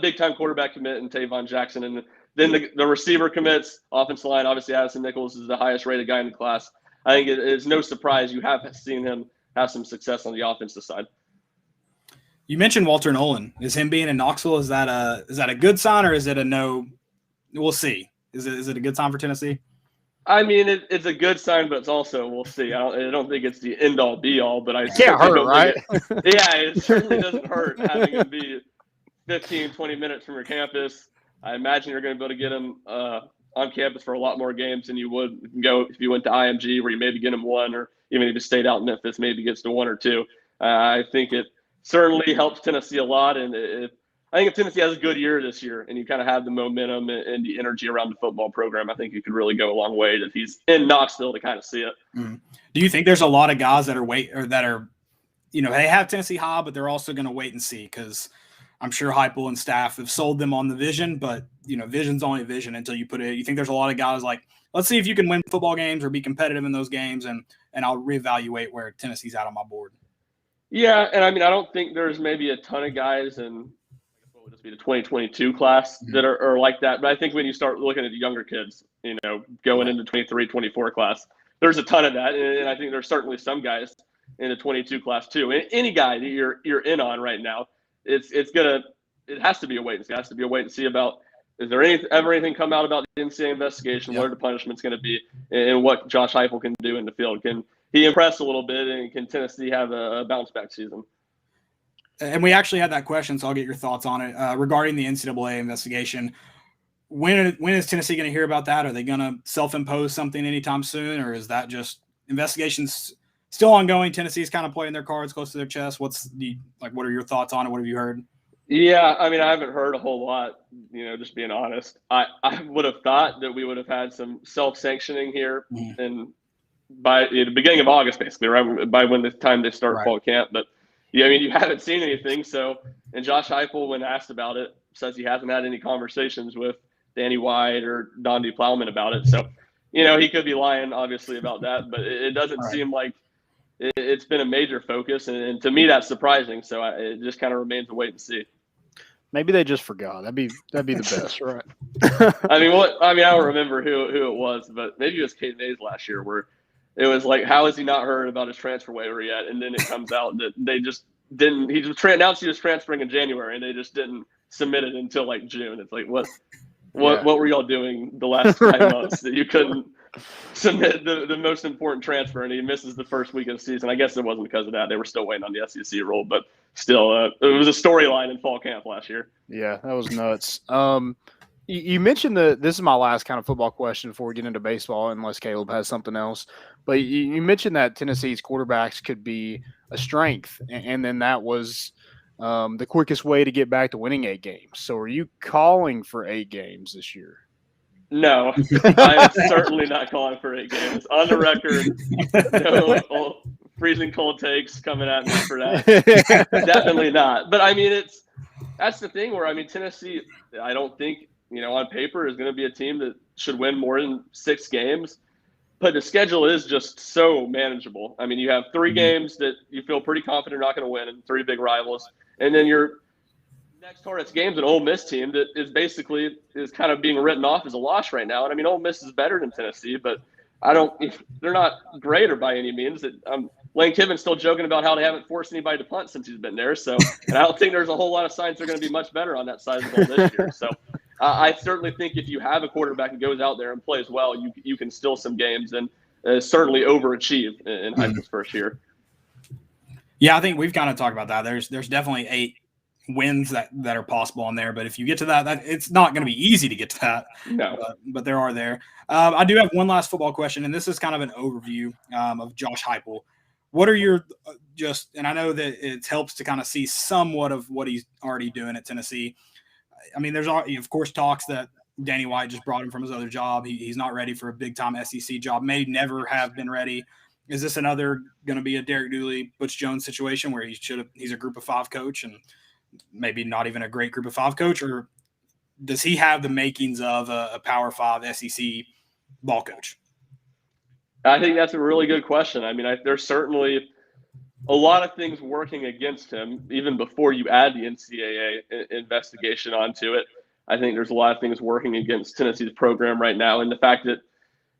big-time quarterback commit in Tavon Jackson, and then the receiver commits, offensive line, obviously Addison Nichols is the highest-rated guy in the class. I think it's no surprise you have seen him have some success on the offensive side. You mentioned Walter Nolan. Is him being in Knoxville, is that a good sign, or is it a no? We'll see. Is it a good sign for Tennessee? I mean, it's a good sign, but it's also, we'll see. I don't think it's the end-all, be-all, but it can't hurt, right? It certainly doesn't hurt having him be 15, 20 minutes from your campus. I imagine you're going to be able to get him on campus for a lot more games than you would go if you went to IMG, where you maybe get him one, or even if you stayed out in Memphis, maybe gets to one or two. I think it certainly helps Tennessee a lot, and I think if Tennessee has a good year this year and you kind of have the momentum and the energy around the football program, I think you could really go a long way if he's in Knoxville to kind of see it. Do you think there's a lot of guys that are they have Tennessee high, but they're also going to wait and see? Because I'm sure Heupel and staff have sold them on the vision, but vision's only vision until you put it. You think there's a lot of guys like, let's see if you can win football games or be competitive in those games, and I'll reevaluate where Tennessee's at on my board. Yeah, and I mean, I don't think there's maybe a ton of guys in what would this be, the 2022 class that are like that. But I think when you start looking at the younger kids, going into 23, 24 class, there's a ton of that, and I think there's certainly some guys in the 22 class too. And any guy that you're in on right now, it has to be a wait and see. It has to be a wait and see about, is there ever anything come out about the NCAA investigation? What are the punishments going to be, and what Josh Heupel can do in the field? Can he impress a little bit, and can Tennessee have a bounce back season? And we actually had that question, so I'll get your thoughts on it regarding the NCAA investigation. When is Tennessee going to hear about that? Are they going to self-impose something anytime soon, or is that just investigations still ongoing? Tennessee's kind of playing their cards close to their chest. What are your thoughts on it? What have you heard? Yeah, I mean, I haven't heard a whole lot, just being honest. I would have thought that we would have had some self-sanctioning here and by the beginning of August, basically, right by the time they start fall camp. But yeah, I mean, you haven't seen anything. So, and Josh Heupel, when asked about it, says he hasn't had any conversations with Danny White or Dondi Plowman about it. So, he could be lying, obviously, about that, but it doesn't seem like it's been a major focus. And to me, that's surprising. So it just kind of remains a wait and see. Maybe they just forgot. That'd be the best, right? I don't remember who it was, but maybe it was Kate Mays last year, where it was like, how has he not heard about his transfer waiver yet? And then it comes out that they just didn't. He just announced he was transferring in January, and they just didn't submit it until like June. It's like, what were y'all doing the last 5 months that you couldn't submit the most important transfer, and he misses the first week of the season? I guess it wasn't because of that. They were still waiting on the SEC rule, but still, it was a storyline in fall camp last year. Yeah, that was nuts. You mentioned this is my last kind of football question before we get into baseball, unless Caleb has something else. But you mentioned that Tennessee's quarterbacks could be a strength, and then that was the quickest way to get back to winning 8 games. So are you calling for 8 games this year? No, I am certainly not calling for 8 games. On the record, no freezing cold takes coming at me for that. Definitely not. But I mean, that's the thing where, Tennessee, I don't think, on paper is going to be a team that should win more than 6 games. But the schedule is just so manageable. I mean, you have 3 games that you feel pretty confident are not going to win, and 3 big rivals. And then your next hardest game's an Ole Miss team that is kind of being written off as a loss right now. And Ole Miss is better than Tennessee, but they're not great or by any means. Lane Kiffin's still joking about how they haven't forced anybody to punt since he's been there. So, and I don't think there's a whole lot of signs they're going to be much better on that side of the ball this year. So, I certainly think if you have a quarterback that goes out there and plays well, you can steal some games and certainly overachieve in Heupel's first year. Yeah, I think we've kind of talked about that. There's definitely 8 wins that are possible on there, but if you get to that it's not going to be easy to get to that. No, but there are there. I do have one last football question, and this is kind of an overview of Josh Heupel. What are your and I know that it helps to kind of see somewhat of what he's already doing at Tennessee. I mean, there's of course talks that Danny White just brought him from his other job. He's not ready for a big time SEC job. May never have been ready. Is this another going to be a Derek Dooley, Butch Jones situation where he's a group of 5 coach and maybe not even a great group of 5 coach, or does he have the makings of a Power 5 SEC ball coach? I think that's a really good question. I mean, there's certainly a lot of things working against him, even before you add the NCAA investigation onto it. I think there's a lot of things working against Tennessee's program right now, and the fact that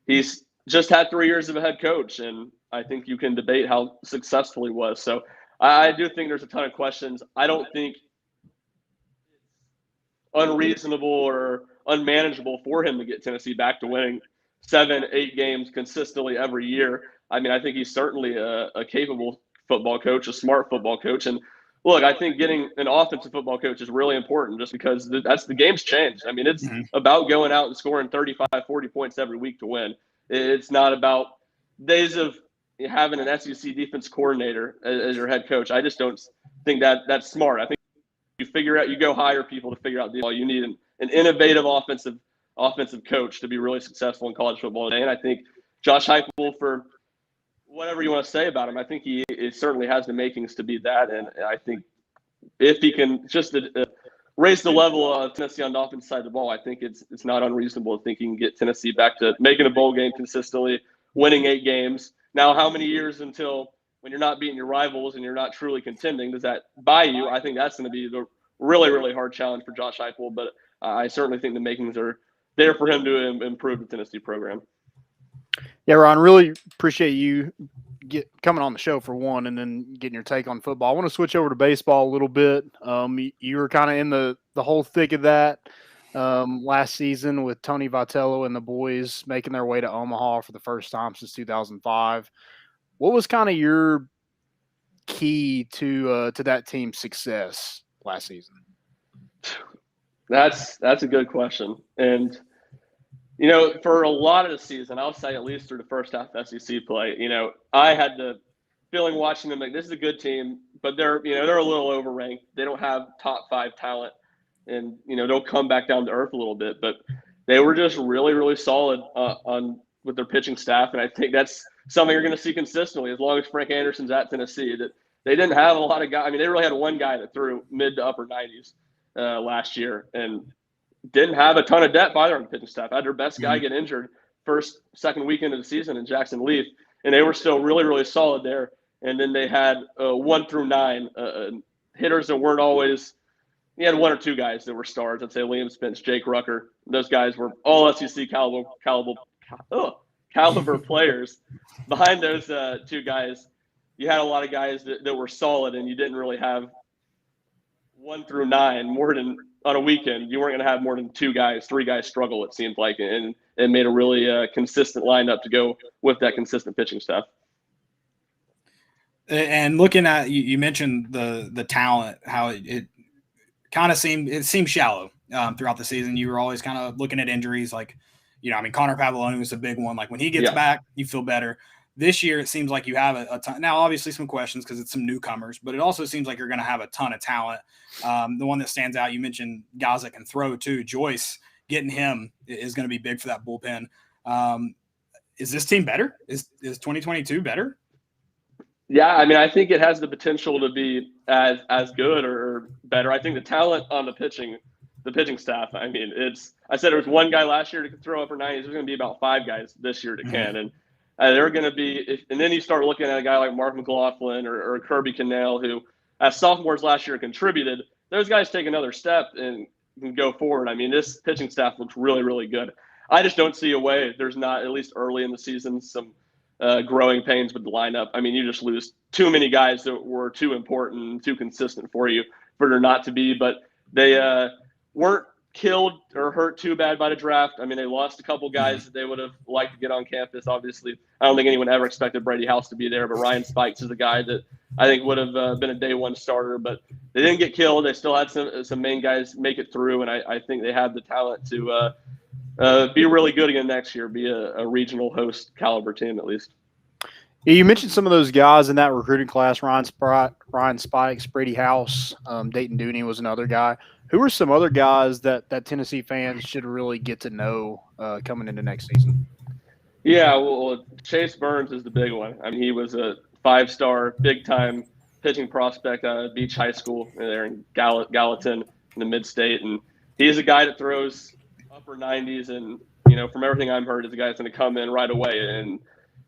he's just had 3 years of a head coach, and I think you can debate how successful he was. So I do think there's a ton of questions. I don't think it's unreasonable or unmanageable for him to get Tennessee back to winning 7, 8 games consistently every year. I mean, I think he's certainly a capable football coach, a smart football coach. And look, I think getting an offensive football coach is really important just because that's the game's changed. I mean, it's about going out and scoring 35, 40 points every week to win. It's not about days of having an SEC defense coordinator as your head coach. I just don't think that's smart. I think you go hire people to figure out the ball. You need an innovative offensive coach to be really successful in college football today. And I think Josh Heupel, for whatever you want to say about him, I think he certainly has the makings to be that. And I think if he can just raise the level of Tennessee on the offensive side of the ball, I think it's not unreasonable to think he can get Tennessee back to making a bowl game consistently, winning 8 games. Now, how many years until when you're not beating your rivals and you're not truly contending does that buy you? I think that's going to be the really, really hard challenge for Josh Heupel. But I certainly think the makings are there for him to improve the Tennessee program. Yeah, Ron, really appreciate you coming on the show for one, and then getting your take on football. I want to switch over to baseball a little bit. You were kind of in the whole thick of that last season with Tony Vitello and the boys making their way to Omaha for the first time since 2005. What was kind of your key to that team's success last season? That's a good question. And for a lot of the season, I'll say at least through the first half of SEC play, I had the feeling watching them like this is a good team, but they're a little overranked. They don't have top 5 talent, and they'll come back down to earth a little bit. But they were just really, really solid with their pitching staff, and I think that's something you're going to see consistently as long as Frank Anderson's at Tennessee. That they didn't have a lot of guys. I mean, they really had one guy that threw mid to upper 90s last year, and didn't have a ton of depth either on the pitching staff. Had their best guy get injured second weekend of the season in Jackson Leaf, and they were still really, really solid there. And then they had 1 through 9 hitters that weren't always. You had 1 or 2 guys that were stars. I'd say Liam Spence, Jake Rucker. Those guys were all SEC caliber players. Behind those 2 guys, you had a lot of guys that were solid, and you didn't really have 1 through 9 more than on a weekend. You weren't going to have more than 2 guys, 3 guys struggle, it seemed like, and it made a really consistent lineup to go with that consistent pitching staff. And looking at you mentioned the talent, how it kind of seemed shallow throughout the season. You were always kind of looking at injuries, like Connor Pavolony was a big one. Like when he gets back, you feel better. This year, it seems like you have a ton. Now, obviously, some questions because it's some newcomers, but it also seems like you're going to have a ton of talent. The one that stands out, you mentioned guys that can throw too. Joyce, getting him is going to be big for that bullpen. Is this team better? Is 2022 better? Yeah, I mean, I think it has the potential to be as good or better. I think the talent on the pitching staff. I mean, I said there was 1 guy last year that could throw upper 90s. There's going to be about 5 guys this year that can, and they're going to be. And then you start looking at a guy like Mark McLaughlin or Kirby Cannell, who, as sophomores last year, contributed. Those guys take another step and can go forward. I mean, this pitching staff looks really, really good. I just don't see a way. There's not, at least early in the season, some growing pains with the lineup. I mean, you just lose too many guys that were too important and too consistent for you for there not to be. But they weren't killed or hurt too bad by the draft. I mean, they lost a couple guys that they would have liked to get on campus. Obviously, I don't think anyone ever expected Brady House to be there, but Ryan Spikes is a guy that I think would have been a day 1 starter. But they didn't get killed. They still had some main guys make it through, and I think they have the talent to be really good again next year, be a regional host caliber team at least. Yeah, you mentioned some of those guys in that recruiting class, Ryan Spikes, Brady House, Dayton Dooney was another guy. Who are some other guys that Tennessee fans should really get to know coming into next season? Yeah, well, Chase Burns is the big one. I mean, he was a 5-star, big-time pitching prospect out of Beach High School there in Gallatin in the mid-state. And he's a guy that throws upper 90s. And, from everything I've heard, is a guy that's going to come in right away and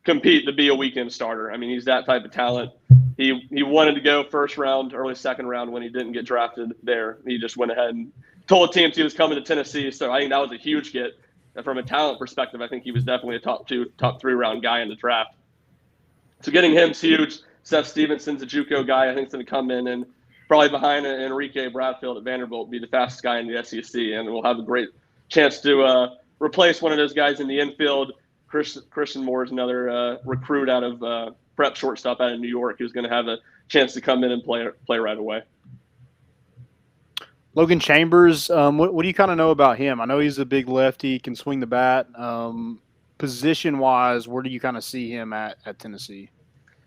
compete to be a weekend starter. I mean, he's that type of talent. He wanted to go first round, early second round when he didn't get drafted there. He just went ahead and told teams he was coming to Tennessee. So I think that was a huge get. And from a talent perspective, I think he was definitely a top 2, top 3 round guy in the draft. So getting him's huge. Seth Stevenson's a JUCO guy. I think is going to come in and probably behind Enrique Bradfield at Vanderbilt be the fastest guy in the SEC. And we'll have a great chance to replace one of those guys in the infield. Christian Moore is another recruit out of prep shortstop out of New York who's going to have a chance to come in and play right away. Logan Chambers, what do you kind of know about him? I know he's a big lefty, can swing the bat. Position-wise, where do you kind of see him at Tennessee?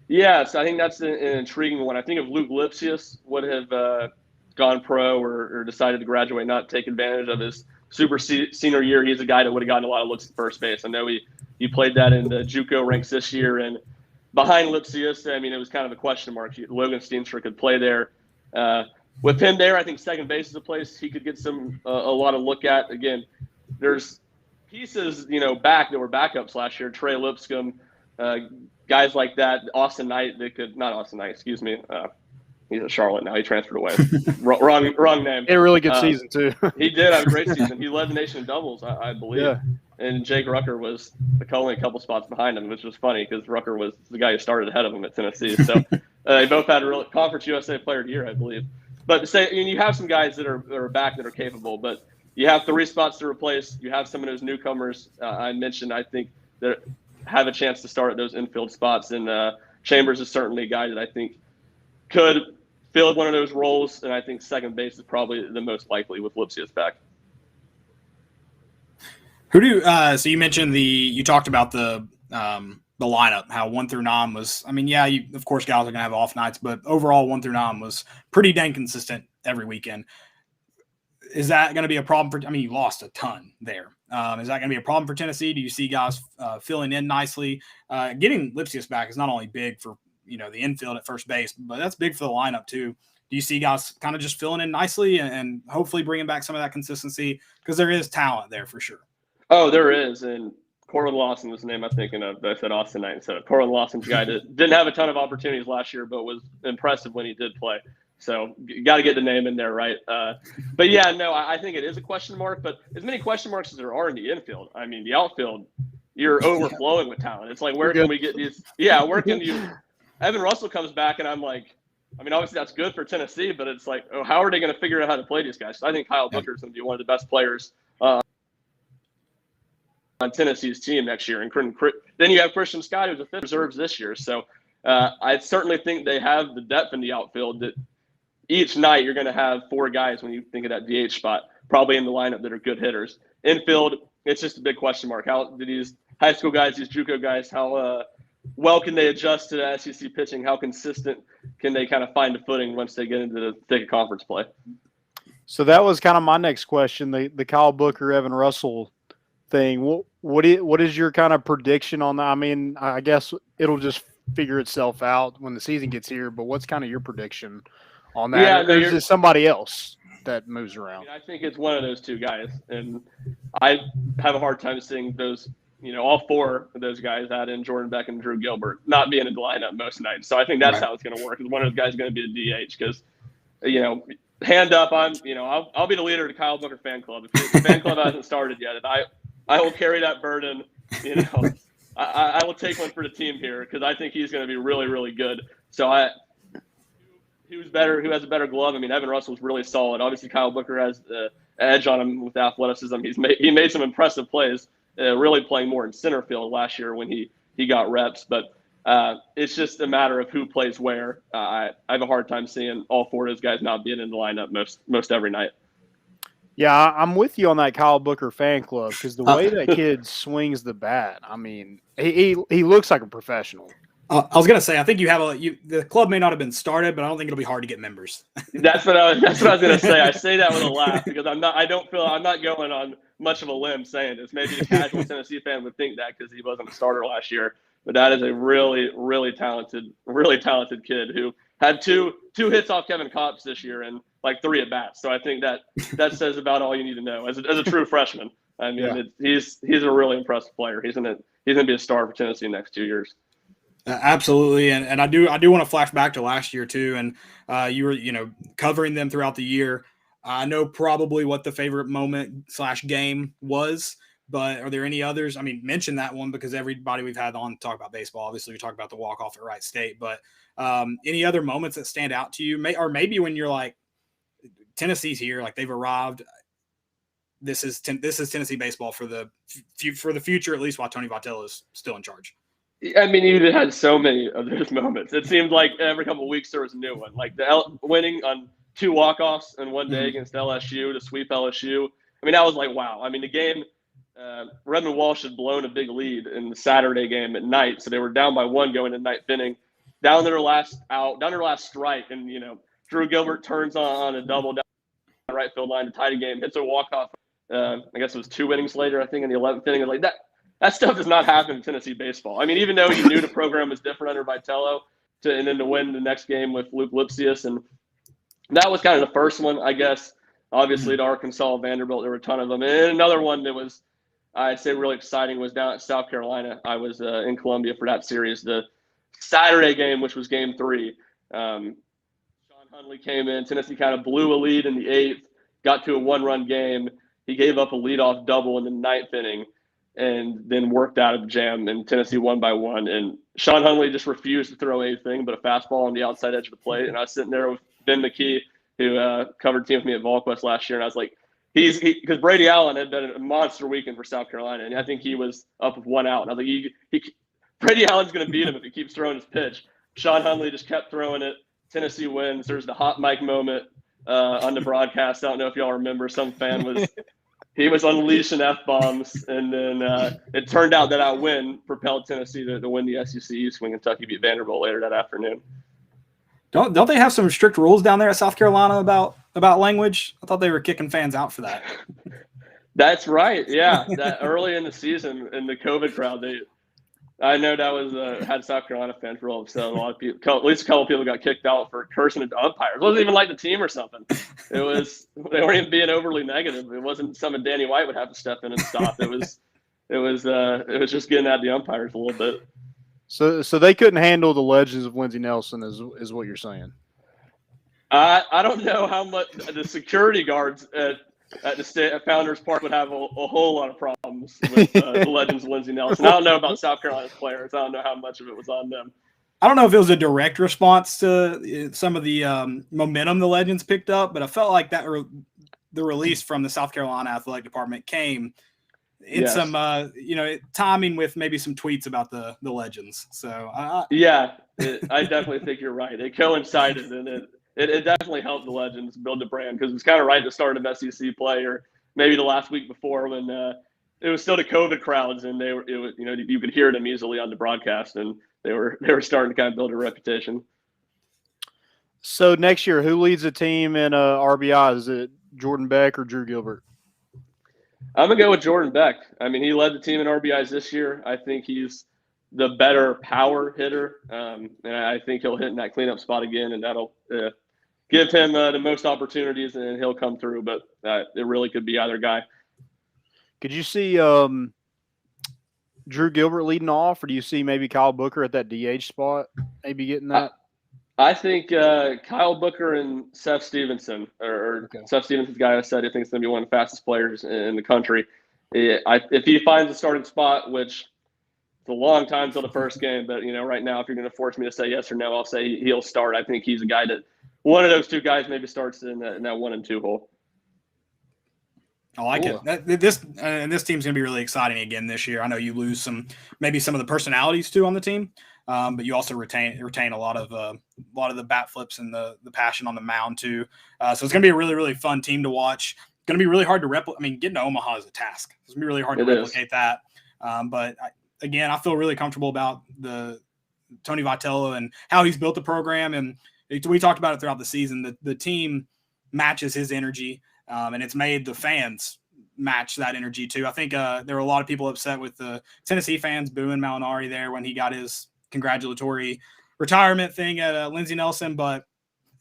Yeah, so I think that's an intriguing one. I think if Luke Lipsius would have gone pro or decided to graduate, not take advantage of his super senior year, he's a guy that would have gotten a lot of looks at first base. I know he played that in the JUCO ranks this year, and behind Lipsius, I mean, it was kind of a question mark. Logan Steenstra could play there. With him there, I think second base is a place he could get a lot of look at. Again, there's pieces, back that were backups last year. Trey Lipscomb, guys like that. Austin Knight, not Austin Knight, excuse me. He's at Charlotte now. He transferred away. wrong name. He had a really good season too. He did have a great season. He led the nation in doubles, I believe. Yeah. And Jake Rucker was only a couple spots behind him, which was funny because Rucker was the guy who started ahead of him at Tennessee. So they both had a real Conference USA Player of the Year, I believe. But you have some guys that are back that are capable, but you have 3 spots to replace. You have some of those newcomers I mentioned, I think, that have a chance to start at those infield spots. And Chambers is certainly a guy that I think could fill one of those roles, and I think second base is probably the most likely with Lipsius back. So you mentioned you talked about the lineup, how 1 through 9 was, I mean, yeah, of course guys are going to have off nights, but overall 1 through 9 was pretty dang consistent every weekend. Is that going to be a problem you lost a ton there. Is that going to be a problem for Tennessee? Do you see guys filling in nicely? Getting Lipsius back is not only big for, the infield at first base, but that's big for the lineup too. Do you see guys kind of just filling in nicely and hopefully bringing back some of that consistency? Because there is talent there for sure. Oh, there is. And Corwin Lawson was the name I'm thinking of. I said Austin Knight instead of Corwin Lawson's a guy that didn't have a ton of opportunities last year, but was impressive when he did play. So you got to get the name in there, right? But yeah, no, I think it is a question mark, but as many question marks as there are in the infield. I mean, the outfield, you're overflowing with talent. It's like, where can we get these? Yeah, where can you? Evan Russell comes back, and I'm like, I mean, obviously that's good for Tennessee, but it's like, how are they going to figure out how to play these guys? So I think Kyle Booker is going to be one of the best players on Tennessee's team next year. And then you have Christian Scott, who's a fifth reserves this year. So I certainly think they have the depth in the outfield that each night you're going to have 4 guys when you think of that DH spot, probably in the lineup that are good hitters. Infield, it's just a big question mark. How do these high school guys, these JUCO guys, how well can they adjust to the SEC pitching? How consistent can they kind of find a footing once they get into the thick of conference play? So that was kind of my next question, the Kyle Booker, Evan Russell thing. What is your kind of prediction on that? I mean, I guess it'll just figure itself out when the season gets here, but what's kind of your prediction on that? Yeah, or is it somebody else that moves around? I think it's one of those 2 guys, and I have a hard time seeing those, all 4 of those guys, add in Jordan Beck and Drew Gilbert, not being in the lineup most nights. So I think that's how it's going to work. Is one of those guys is going to be a DH because, hand up, I'll be the leader of the Kyle Booker fan club. If the fan club hasn't started yet, and I will carry that burden. I will take one for the team here because I think he's going to be really, really good. So who's better? Who has a better glove? I mean, Evan Russell's really solid. Obviously, Kyle Booker has the edge on him with athleticism. He made some impressive plays, really playing more in center field last year when he got reps. But it's just a matter of who plays where. I have a hard time seeing all 4 of those guys not being in the lineup most every night. Yeah, I'm with you on that Kyle Booker fan club because the way that kid swings the bat, I mean, he looks like a professional. I was gonna say, I think the club may not have been started, but I don't think it'll be hard to get members. That's what I was gonna say. I say that with a laugh because I'm not going on much of a limb saying this. Maybe a casual Tennessee fan would think that because he wasn't a starter last year, but that is a really, really talented kid who had two hits off Kevin Kopps this year and like 3 at bats. So I think that says about all you need to know as a true freshman. I mean, he's a really impressive player. He's gonna be a star for Tennessee next 2 years. Absolutely, and I do want to flash back to last year too, and you were covering them throughout the year. I know probably what the favorite moment / game was, but are there any others? I mean, mention that one because everybody we've had on talk about baseball. Obviously, we talk about the walk off at Wright State, but any other moments that stand out to you, or maybe when you're like, Tennessee's here, like they've arrived. This is Tennessee baseball for the future, at least while Tony Vitello is still in charge. I mean, you had so many of those moments. It seemed like every couple of weeks there was a new one. Like winning on 2 walk-offs in one day against LSU to sweep LSU. I mean, that was like, wow. I mean, the game, Redmond Walsh had blown a big lead in the Saturday game at night, so they were down by 1 going into ninth inning, down to their last strike, and Drew Gilbert turns on a double down the right field line to tie the game, hits a walk-off. I guess it was 2 innings later, I think, in the 11th inning. Like that stuff does not happen in Tennessee baseball. I mean, even though you knew the program was different under Vitello, and then to win the next game with Luke Lipsius, and that was kind of the first one, I guess. Obviously, to Arkansas, Vanderbilt, there were a ton of them. And another one that was, I'd say, really exciting was down at South Carolina. I was in Columbia for that series. The Saturday game, which was game 3, Sean Hundley came in. Tennessee kind of blew a lead in the 8th, got to a 1-run game. He gave up a leadoff double in the 9th inning, and then worked out of the jam, and Tennessee won by 1. And Sean Hundley just refused to throw anything but a fastball on the outside edge of the plate. And I was sitting there with Ben McKee, who covered team with me at VolQuest last year, and I was like, because Brady Allen had been a monster weekend for South Carolina, and I think he was up with 1 out. And I was like, Brady Allen's going to beat him if he keeps throwing his pitch. Sean Hundley just kept throwing it. Tennessee wins. There's the hot mic moment on the broadcast. I don't know if y'all remember. Some fan was – he was unleashing F-bombs, and then it turned out that our win propelled Tennessee to win the SEC East when Kentucky beat Vanderbilt later that afternoon. Don't they have some strict rules down there at South Carolina about language? I thought they were kicking fans out for that. That's right. Yeah, that early in the season in the COVID crowd, I know that was had South Carolina fans were all upset. A lot of people, at least a couple of people, got kicked out for cursing at the umpires. It wasn't even like the team or something. They weren't even being overly negative. It wasn't something Danny White would have to step in and stop. It was just getting at the umpires a little bit. So they couldn't handle the legends of Lindsey Nelson, is what you're saying. I don't know how much the security guards at Founders Park would have a whole lot of problems with the legends of Lindsey Nelson. I don't know about South Carolina's players. I don't know how much of it was on them. I don't know if it was a direct response to some of the momentum the legends picked up, but I felt like the release from the South Carolina athletic department came in some timing with maybe some tweets about the legends. So I definitely think you're right. It coincided, and it definitely helped the legends build the brand, because it was kind of right at the start of SEC play, or maybe the last week before, when it was still the COVID crowds, and you could hear them easily on the broadcast, and they were starting to kind of build a reputation. So next year, who leads the team in RBI? Is it Jordan Beck or Drew Gilbert? I'm going to go with Jordan Beck. I mean, he led the team in RBIs this year. I think he's the better power hitter, and I think he'll hit in that cleanup spot again, and that'll give him the most opportunities, and he'll come through. But it really could be either guy. Could you see Drew Gilbert leading off, or do you see maybe Kyle Booker at that DH spot maybe getting that? I think Kyle Booker and Seth Stevenson, Seth Stevenson's the guy I said I think is going to be one of the fastest players in the country. If he finds a starting spot, which it's a long time till the first game, but right now, if you're going to force me to say yes or no, I'll say he'll start. I think he's a guy that one of those 2 guys maybe starts in that 1 and 2 hole. I like it. This team's going to be really exciting again this year. I know you lose maybe some of the personalities too on the team, but you also retain a lot of the bat flips and the passion on the mound too. So it's going to be a really, really fun team to watch. It's going to be really hard to replicate. I mean, getting to Omaha is a task. It's going to be really hard to replicate that. But again, I feel really comfortable about the Tony Vitello and how he's built the program. And we talked about it throughout the season. The team matches his energy. And it's made the fans match that energy too. I think there were a lot of people upset with the Tennessee fans booing Molinari there when he got his congratulatory retirement thing at Lindsey Nelson. But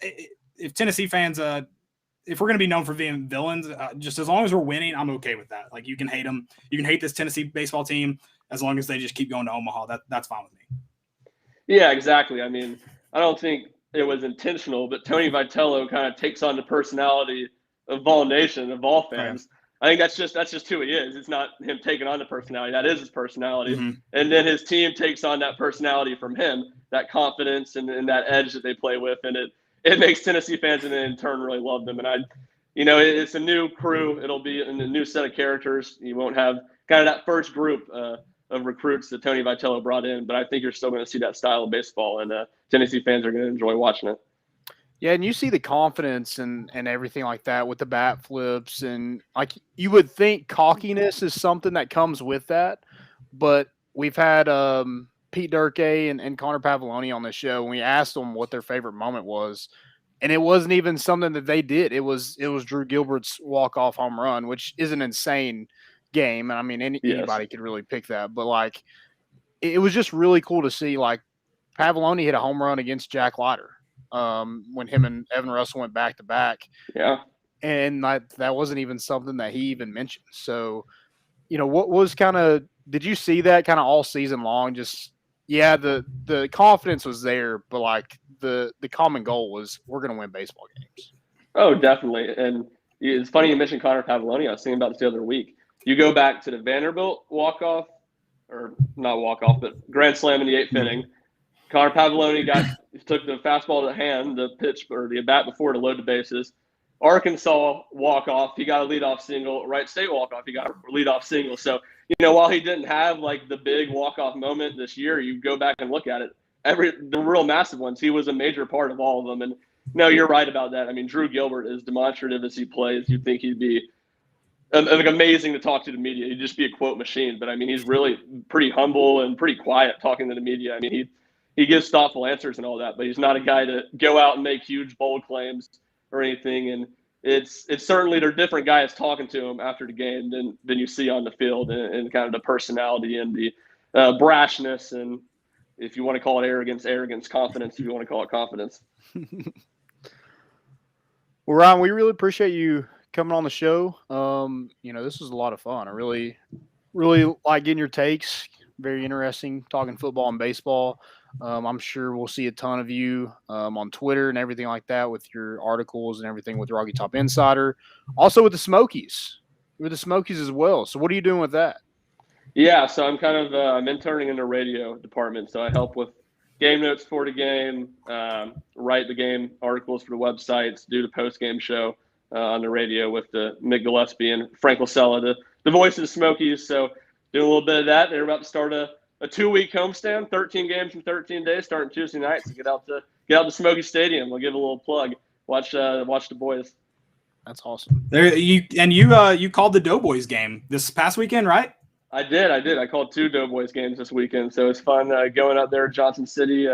if Tennessee fans, if we're going to be known for being villains, just as long as we're winning, I'm okay with that. Like, you can hate them. You can hate this Tennessee baseball team as long as they just keep going to Omaha. That's fine with me. Yeah, exactly. I mean, I don't think it was intentional, but Tony Vitello kind of takes on the personality of Vol Nation, of Vol fans. Right. I think that's just who he is. It's not him taking on the personality. That is his personality. Mm-hmm. And then his team takes on that personality from him, that confidence and that edge that they play with. And it makes Tennessee fans in turn really love them. And it's a new crew. It'll be a new set of characters. You won't have kind of that first group of of recruits that Tony Vitello brought in, but I think you're still going to see that style of baseball, and Tennessee fans are going to enjoy watching it. Yeah, and you see the confidence and everything like that with the bat flips, and like you would think cockiness is something that comes with that, but we've had Pete Durkee and Connor Pavoloni on the show, and we asked them what their favorite moment was, and it wasn't even something that they did. It was Drew Gilbert's walk-off home run, which is an insane game, and I mean anybody could really pick that, but like it was just really cool to see. Like Pavoloni hit a home run against Jack Leiter when him and Evan Russell went back to back. Yeah. And that wasn't even something that he even mentioned. So, what was did you see that kind of all season long? Just, the confidence was there, but like the common goal was we're going to win baseball games. Oh, definitely. And it's funny you mentioned Connor Pavoloni. I was thinking about this the other week. You go back to the Vanderbilt walk-off, or not walk-off, but grand slam in the 8th inning. Connor Pavoloni took the fastball to the hand, the pitch or the bat before to load the bases. Arkansas walk-off, he got a leadoff single. Wright State walk-off, he got a leadoff single. So, while he didn't have like the big walk-off moment this year, you go back and look at it. The real massive ones, he was a major part of all of them. And no, you're right about that. I mean, Drew Gilbert, as demonstrative as he plays, you'd think he'd be like amazing to talk to the media. He'd just be a quote machine. But I mean, he's really pretty humble and pretty quiet talking to the media. I mean, he gives thoughtful answers and all that, but he's not a guy to go out and make huge, bold claims or anything. And it's certainly there are different guys talking to him after the game than you see on the field, and kind of the personality and the brashness, and if you want to call it arrogance, confidence, if you want to call it confidence. Well, Ryan, we really appreciate you coming on the show. This was a lot of fun. I really, really like getting your takes. Very interesting talking football and baseball. I'm sure we'll see a ton of you on Twitter and everything like that with your articles and everything with Rocky Top Insider. Also with the Smokies. You're with the Smokies as well. So what are you doing with that? Yeah, so I'm kind of I'm interning in the radio department. So I help with game notes for the game, write the game articles for the websites, do the post-game show on the radio with the Mick Gillespie and Frank Lacella, the voice of the Smokies. So doing a little bit of that. They're about to start a 2-week homestand, 13 games in 13 days, starting Tuesday nights. So get out to Smoky Stadium. We'll give a little plug. Watch the boys. That's awesome. You called the Doughboys game this past weekend, right? I did. I called 2 Doughboys games this weekend, so it's fun going out there, Johnson City,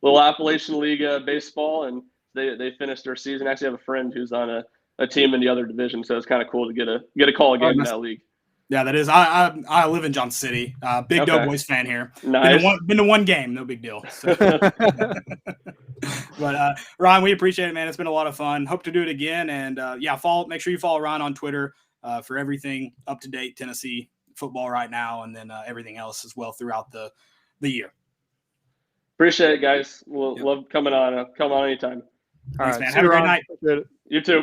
little Appalachian League baseball, and they finished their season. I actually have a friend who's on a team in the other division, so it's kind of cool to get a call again in that league. Yeah, that is. I live in Johnson City. Big okay. Doughboys fan here. Nice. Been to one game, no big deal. So. But Ryan, we appreciate it, man. It's been a lot of fun. Hope to do it again. And make sure you follow Ryan on Twitter for everything up to date Tennessee football right now, and then everything else as well throughout the year. Appreciate it, guys. We'll love coming on. Come on anytime. Thanks, man. Have a great night. You too.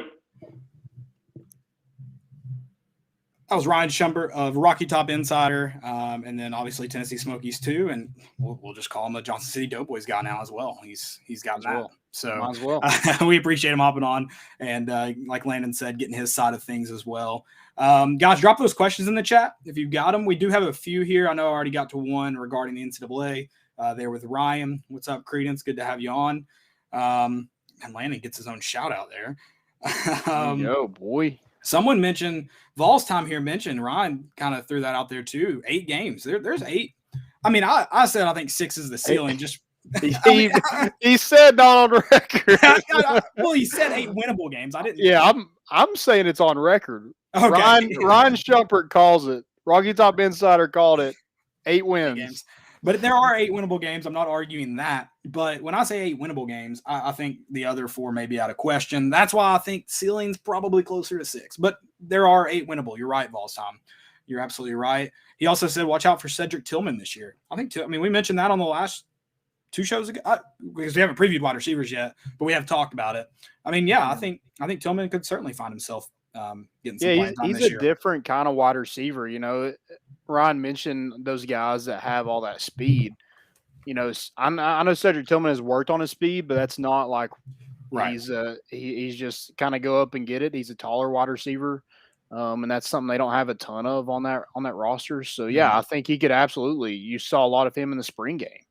That was Ryan Schumpert of Rocky Top Insider, and then obviously Tennessee Smokies too, and we'll just call him a Johnson City Doughboys guy now as well. He's got that. Well. So might as well. We appreciate him hopping on, and like Landon said, getting his side of things as well. Guys, drop those questions in the chat if you've got them. We do have a few here. I know I already got to one regarding the NCAA there with Ryan. What's up, Credence? Good to have you on. And Landon gets his own shout out there. Yo, boy. Someone mentioned Vols time here. Ryan kind of threw that out there too. 8 games. There's 8. I mean, I said I think 6 is the ceiling. Just he said not on record. Well, he said 8 winnable games. I didn't. Yeah, I'm saying it's on record. Okay. Ryan Schumpert calls it. Rocky Top Insider called it 8 wins. 8 games. But there are 8 winnable games. I'm not arguing that. But when I say 8 winnable games, I think the other 4 may be out of question. That's why I think ceiling's probably closer to 6. But there are 8 winnable. You're right, Vols Tom. You're absolutely right. He also said, watch out for Cedric Tillman this year. We mentioned that on the last 2 shows ago because we haven't previewed wide receivers yet, but we have talked about it. I think Tillman could certainly find himself getting some playing time this year. He's a different kind of wide receiver. Ryan mentioned those guys that have all that speed. I know Cedric Tillman has worked on his speed, but that's not like right. He's just kind of go up and get it. He's a taller wide receiver. And that's something they don't have a ton of on that roster. So yeah, I think he could absolutely. You saw a lot of him in the spring game.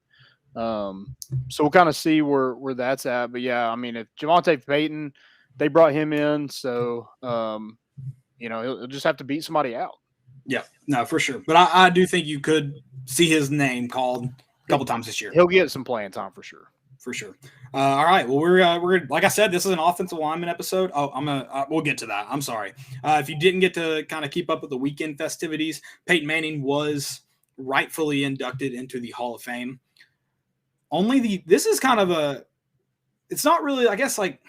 So we'll kind of see where that's at. But yeah, I mean, if Javonte Payton, they brought him in, so he'll just have to beat somebody out. Yeah, no, for sure. But I do think you could see his name called a couple times this year. He'll get some playing time for sure. For sure. All right. Well, we're like I said, this is an offensive lineman episode. Oh, we'll get to that. I'm sorry. If you didn't get to kind of keep up with the weekend festivities, Peyton Manning was rightfully inducted into the Hall of Fame. This is kind of it's not really, I guess, like,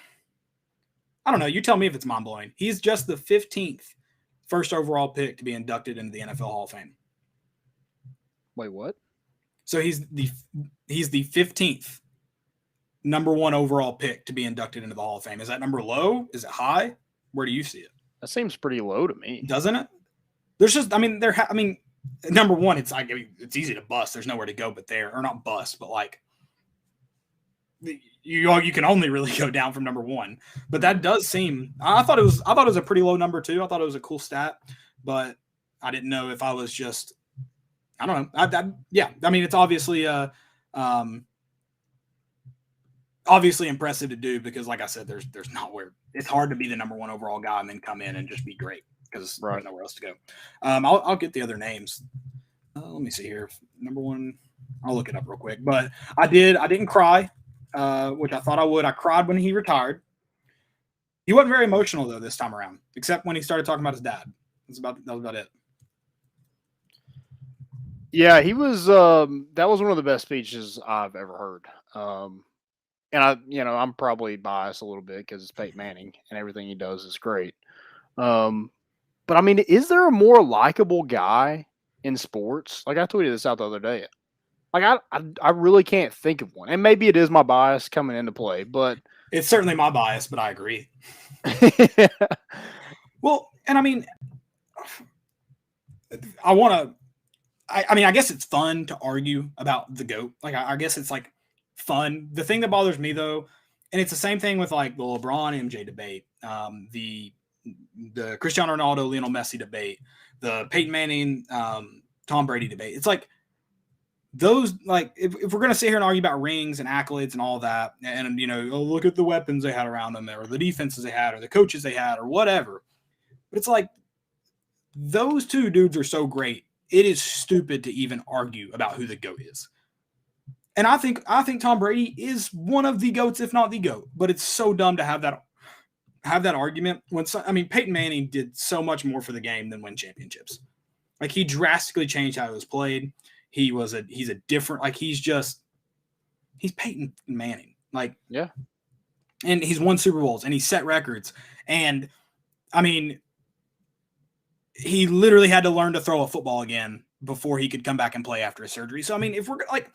I don't know. You tell me if it's mind blowing. He's just the 15th first overall pick to be inducted into the NFL Hall of Fame. Wait, what? So he's the 15th number 1 overall pick to be inducted into the Hall of Fame. Is that number low? Is it high? Where do you see it? That seems pretty low to me. Doesn't it? There's just, number 1, it's easy to bust. There's nowhere to go but there, or not bust, but like you can only really go down from number 1. But that does seem, I thought it was a pretty low number too. I thought it was a cool stat, but I didn't know if I was just, I don't know. It's obviously obviously impressive to do because, like I said, there's nowhere. It's hard to be the number 1 overall guy and then come in and just be great because there's nowhere else to go. I'll get the other names. Let me see here. Number 1, I'll look it up real quick. But I didn't cry, which I thought I would. I cried when he retired. He wasn't very emotional though this time around, except when he started talking about his dad. That was about it. Yeah, he was. That was one of the best speeches I've ever heard. And I'm probably biased a little bit because it's Peyton Manning and everything he does is great. But I mean, is there a more likable guy in sports? Like I tweeted this out the other day. Like I really can't think of one. And maybe it is my bias coming into play, but it's certainly my bias, but I agree. Well, and I mean, I guess it's fun to argue about the GOAT. Like I guess it's like fun. The thing that bothers me though, and it's the same thing with like the LeBron MJ debate, the Cristiano Ronaldo Lionel Messi debate, the Peyton Manning Tom Brady debate. It's like those, like if we're gonna sit here and argue about rings and accolades and all that, and look at the weapons they had around them, or the defenses they had, or the coaches they had, or whatever. But it's like those two dudes are so great. It is stupid to even argue about who the GOAT is. And I think Tom Brady is one of the GOATs, if not the GOAT. But it's so dumb to have that argument Peyton Manning did so much more for the game than win championships. Like he drastically changed how it was played. He's a different, like he's Peyton Manning. Like, yeah. And he's won Super Bowls and he set records. And I mean, he literally had to learn to throw a football again before he could come back and play after his surgery. So I mean, if we're like,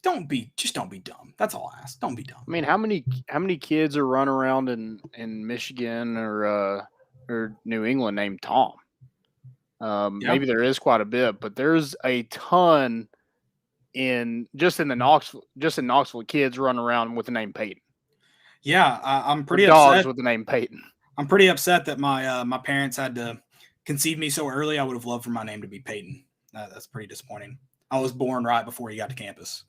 don't be dumb. That's all I ask. Don't be dumb. I mean, how many kids are running around in Michigan or New England named Tom? Maybe there is quite a bit, but there's a ton in Knoxville kids running around with the name Peyton. Yeah, I'm pretty dogs upset with the name Peyton. I'm pretty upset that my parents had to conceive me so early. I would have loved for my name to be Peyton. That's pretty disappointing. I was born right before he got to campus.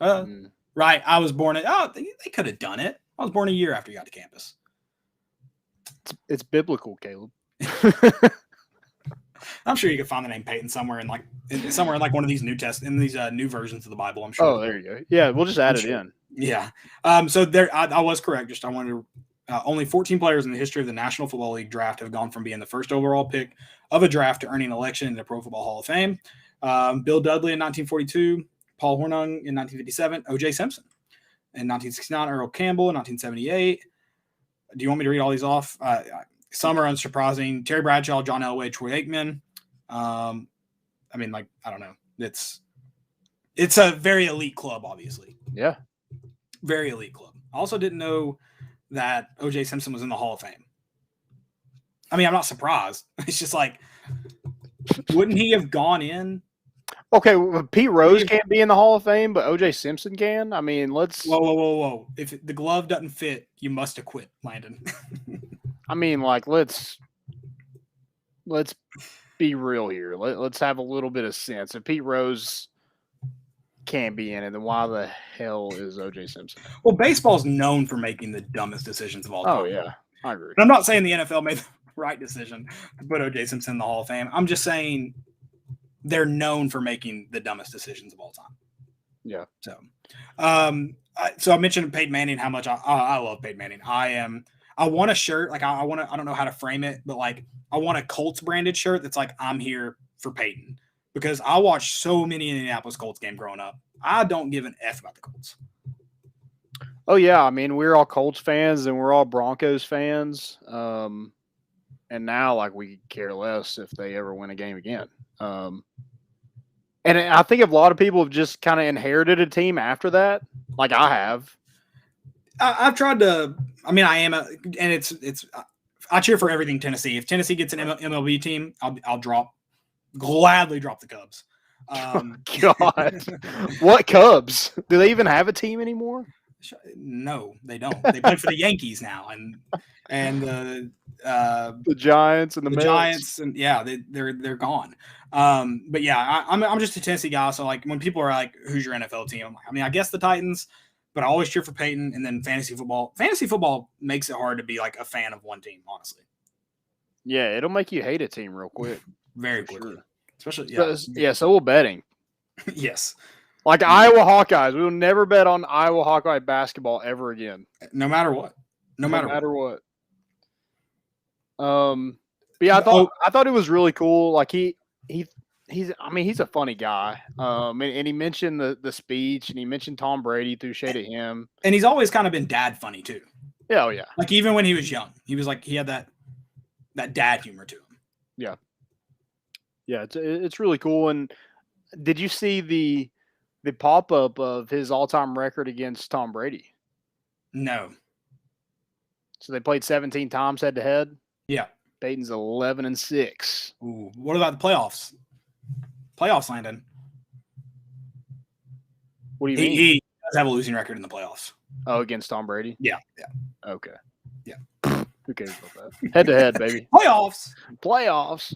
Right, I was born they could have done it. I was born a year after he got to campus. It's biblical, Caleb. I'm sure you could find the name Peyton somewhere in one of these new versions of the Bible. I'm sure. Oh, there you go. Yeah, we'll just add it in. Yeah. So there, I was correct. Just I wanted to. Only 14 players in the history of the National Football League draft have gone from being the first overall pick of a draft to earning an election in the Pro Football Hall of Fame. Bill Dudley in 1942, Paul Hornung in 1957, O.J. Simpson in 1969, Earl Campbell in 1978. Do you want me to read all these off? Some are unsurprising. Terry Bradshaw, John Elway, Troy Aikman. I don't know. It's a very elite club, obviously. Yeah. Very elite club. I also didn't know that O.J. Simpson was in the Hall of Fame. I mean, I'm not surprised. It's just like, wouldn't he have gone in? Okay, well, Pete Rose can't be in the Hall of Fame, but O.J. Simpson can. I mean, let's. Whoa! If the glove doesn't fit, you must have quit, Landon. I mean, like, let's let's be real here. Let's have a little bit of sense. If Pete Rose can't be in it, then why the hell is O.J. Simpson? Well, baseball's known for making the dumbest decisions of all time. Oh, yeah. I agree. And I'm not saying the NFL made the right decision to put O.J. Simpson in the Hall of Fame. I'm just saying they're known for making the dumbest decisions of all time. Yeah. So, so I mentioned Peyton Manning, how much I love Peyton Manning. I want a shirt. Like I don't know how to frame it, but like I want a Colts branded shirt that's like, I'm here for Peyton, because I watched so many Indianapolis Colts games growing up. I don't give an F about the Colts. Oh, yeah. I mean, we're all Colts fans and we're all Broncos fans. And now, like, we care less if they ever win a game again. And I think a lot of people have just kind of inherited a team after that, like I have. I've tried to. I mean, I am, and it's. I cheer for everything Tennessee. If Tennessee gets an MLB team, I'll gladly drop the Cubs. God, what Cubs? Do they even have a team anymore? No, they don't. They play for the Yankees now, and the Giants and the Mets. Giants, and yeah, they're gone. But yeah, I'm just a Tennessee guy. So like when people are like, "Who's your NFL team?" I'm like, I mean, I guess the Titans, but I always cheer for Peyton. And then fantasy football. Fantasy football makes it hard to be like a fan of one team, honestly. Yeah, it'll make you hate a team real quick, very quickly. Sure. Especially, so will betting. Yes. Like Iowa Hawkeyes. We will never bet on Iowa Hawkeye basketball ever again. No matter what. No matter what. But yeah, I thought it was really cool. Like he's a funny guy. And he mentioned the speech, and he mentioned Tom Brady threw shade at him. And he's always kind of been dad funny too. Yeah, oh yeah. Like even when he was young, he was like, he had that dad humor to him. Yeah. Yeah, it's really cool. And did you see the pop-up of his all-time record against Tom Brady? No. So they played 17 times head-to-head? Yeah. Peyton's 11-6. Ooh, what about the playoffs? Playoffs, Landon. What do you mean? He does have a losing record in the playoffs. Oh, against Tom Brady? Yeah. Okay. Yeah. Who cares about that? Head-to-head, baby. Playoffs.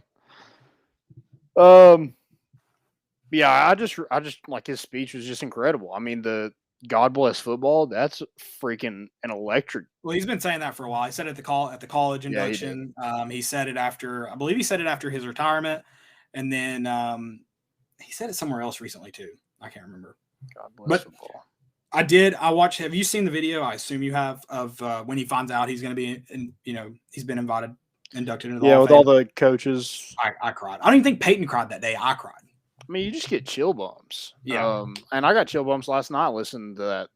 Yeah, I just like his speech was just incredible. I mean, the God bless football, that's freaking an electric. Well, he's been saying that for a while. He said it at the college induction. He said it after, I believe he said it after his retirement. And then he said it somewhere else recently too. I can't remember. God bless football. I watched, have you seen the video? I assume you have, of when he finds out he's going to be he's been inducted into the Hall of Fame. All the coaches. I cried. I don't even think Peyton cried that day. I cried. I mean, you just get chill bumps. Yeah. And I got chill bumps last night listening to that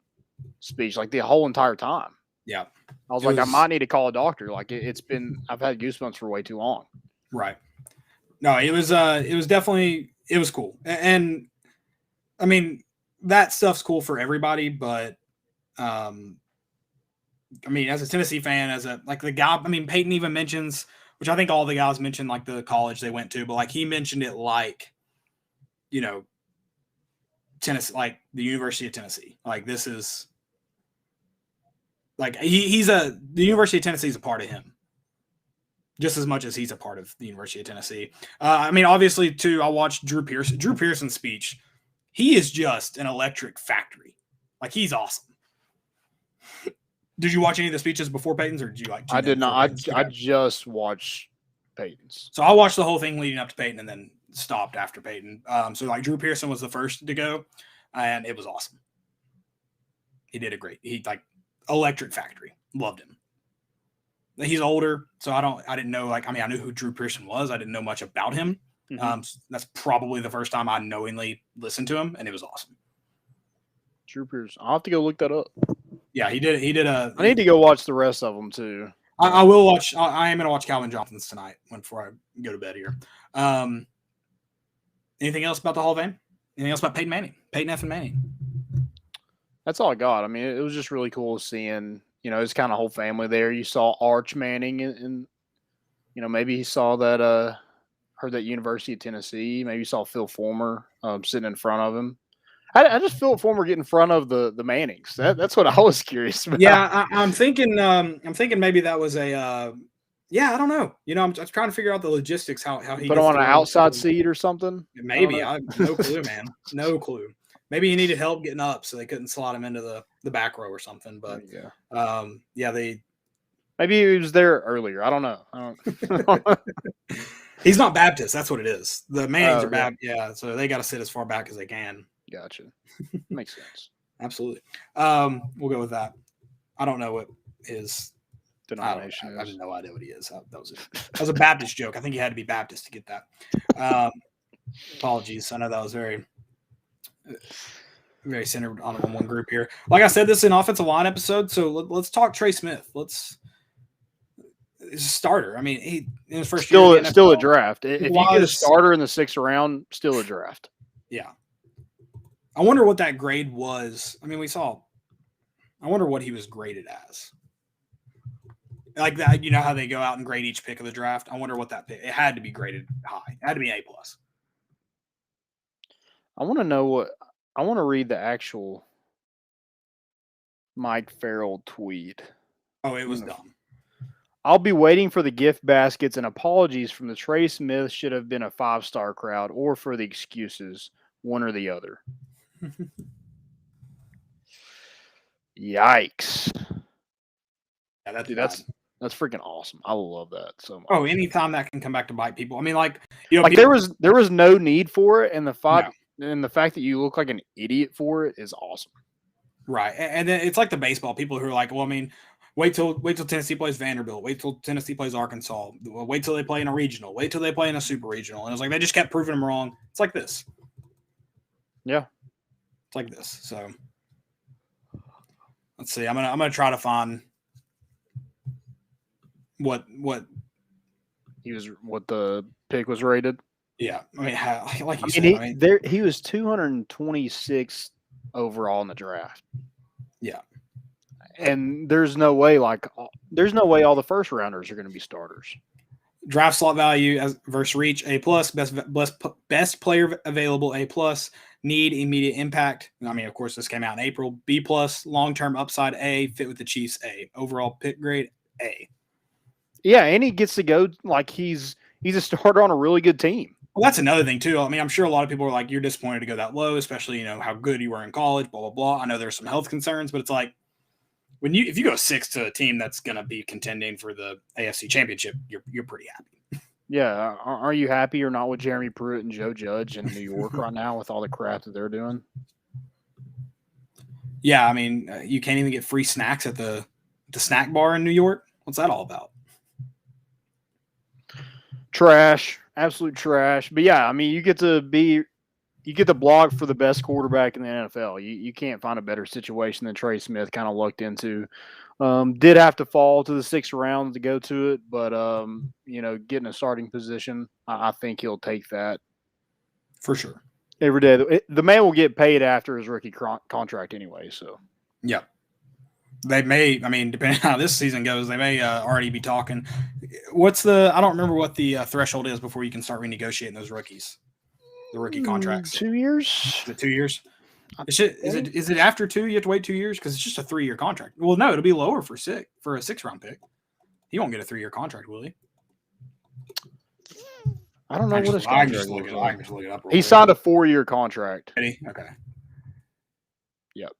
speech, like the whole entire time. Yeah. I was I might need to call a doctor. Like I've had goosebumps for way too long. Right. No, it was definitely, it was cool. And I mean, that stuff's cool for everybody, but I mean, as a Tennessee fan, the guy, I mean, Peyton even mentions, which I think all the guys mentioned, like the college they went to, but like he mentioned it like, Tennessee, like the University of Tennessee. Like this is like the University of Tennessee is a part of him just as much as he's a part of the University of Tennessee. I mean, obviously too, I watched Drew Pearson's speech. He is just an electric factory. Like he's awesome. Did you watch any of the speeches before Peyton's, or did you like? I did not. I just watched Peyton's. So I watched the whole thing leading up to Peyton, and then stopped after Peyton. So like Drew Pearson was the first to go, and it was awesome. He did he like electric factory. Loved him. He's older, so I didn't know, like, I mean, I knew who Drew Pearson was. I didn't know much about him. Mm-hmm. That's probably the first time I knowingly listened to him, and it was awesome. Drew Pearson. I'll have to go look that up. Yeah, he did I need to go watch the rest of them too. I will watch. I am going to watch Calvin Johnson's tonight before I go to bed here. Anything else about the Hall of Fame? Anything else about Peyton Manning? Peyton F. and Manning? That's all I got. I mean, it was just really cool seeing, his kind of whole family there. You saw Arch Manning and maybe he saw that, heard that University of Tennessee. Maybe you saw Phil Fulmer sitting in front of him. I just Phil Fulmer get in front of the Mannings. That's what I was curious about. Yeah, I'm thinking maybe that was Yeah, I don't know. I'm just trying to figure out the logistics, how he Put him gets on an to outside seat or something. Maybe. I have no clue, man. No clue. Maybe he needed help getting up, so they couldn't slot him into the back row or something. But they. Maybe he was there earlier. I don't know. He's not Baptist. That's what it is. The Mannings are yeah. Baptist. Yeah, so they got to sit as far back as they can. Gotcha. Makes sense. Absolutely. We'll go with that. I don't know what his denomination I have no idea what he is. That was a Baptist joke. I think you had to be Baptist to get that. Apologies. I know that was very, very centered on one group here. Like I said, this is an offensive line episode, so let's talk Trey Smith. He's a starter. I mean, he in his first year still a draft. If you get a starter in the 6th round, still a draft. Yeah. I wonder what that grade was. I mean, I wonder what he was graded as. Like that, how they go out and grade each pick of the draft. I wonder what that pick. It had to be graded high. It had to be A+. I want to know I want to read the actual Mike Farrell tweet. Oh, it was dumb. I'll be waiting for the gift baskets and apologies from the Trey Smith should have been a 5-star crowd or for the excuses, one or the other. Yikes. Yeah, that's freaking awesome. I love that so much. Oh, anytime that can come back to bite people. I mean, there was no need for it, and the fact that you look like an idiot for it is awesome. Right. And then it's like the baseball people who are like, well, I mean, wait till Tennessee plays Vanderbilt. Wait till Tennessee plays Arkansas. Wait till they play in a regional. Wait till they play in a super regional. And it was like they just kept proving them wrong. It's like this. Yeah. It's like this. So let's see. I'm gonna try to find what the pick was rated. Yeah. I mean, like you said, he was 226 overall in the draft. Yeah. And there's no way all the first rounders are going to be starters. Draft slot value versus reach A+, best player available A+, need immediate impact. I mean, of course, this came out in April. B+, long-term upside A, fit with the Chiefs A, overall pick grade A. Yeah, and he gets to go like he's a starter on a really good team. Well, that's another thing too. I mean, I'm sure a lot of people are like, you're disappointed to go that low, especially how good you were in college, blah blah blah. I know there's some health concerns, but it's like if you go 6 to a team that's going to be contending for the AFC Championship, you're pretty happy. Yeah, are you happy or not with Jeremy Pruitt and Joe Judge in New York right now with all the crap that they're doing? Yeah, I mean, you can't even get free snacks at the snack bar in New York. What's that all about? Trash, absolute trash. But yeah, I mean, you get to blog for the best quarterback in the NFL. You can't find a better situation than Trey Smith kind of lucked into. Did have to fall to the 6th round to go to it, but getting a starting position, I think he'll take that for sure every day. The man will get paid after his rookie contract anyway. So yeah. They may, I mean, depending on how this season goes, they may already be talking. I don't remember what the threshold is before you can start renegotiating those rookies, the rookie contracts. 2 years? Is it 2 years? Is it after 2? You have to wait 2 years because it's just a 3-year contract. Well, no, it'll be lower for a 6th-round pick. He won't get a 3-year contract, will he? I don't know what his contract is. I can just look it up. He signed a 4-year contract. Did he? Okay. Yep.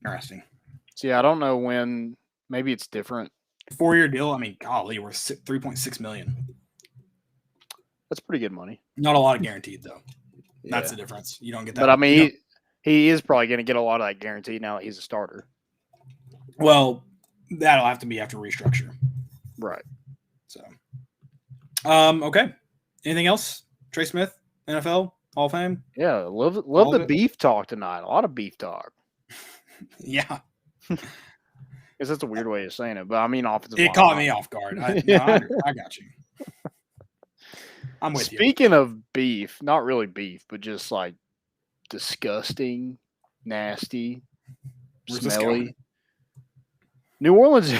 Interesting. See, I don't know when. Maybe it's different. 4-year deal. I mean, golly, we're $3.6 million. That's pretty good money. Not a lot of guaranteed though. Yeah. That's the difference. You don't get that. But I mean, he is probably going to get a lot of that guaranteed now that he's a starter. Well, that'll have to be after restructure. Right. So, okay. Anything else? Trey Smith, NFL Hall of Fame. Yeah, love the beef talk tonight. A lot of beef talk. Yeah. Because that's a weird way of saying it, but I mean offensive. It caught me off guard. I got you. I'm with you. Speaking of beef, not really beef, but just like disgusting, nasty, smelly. New Orleans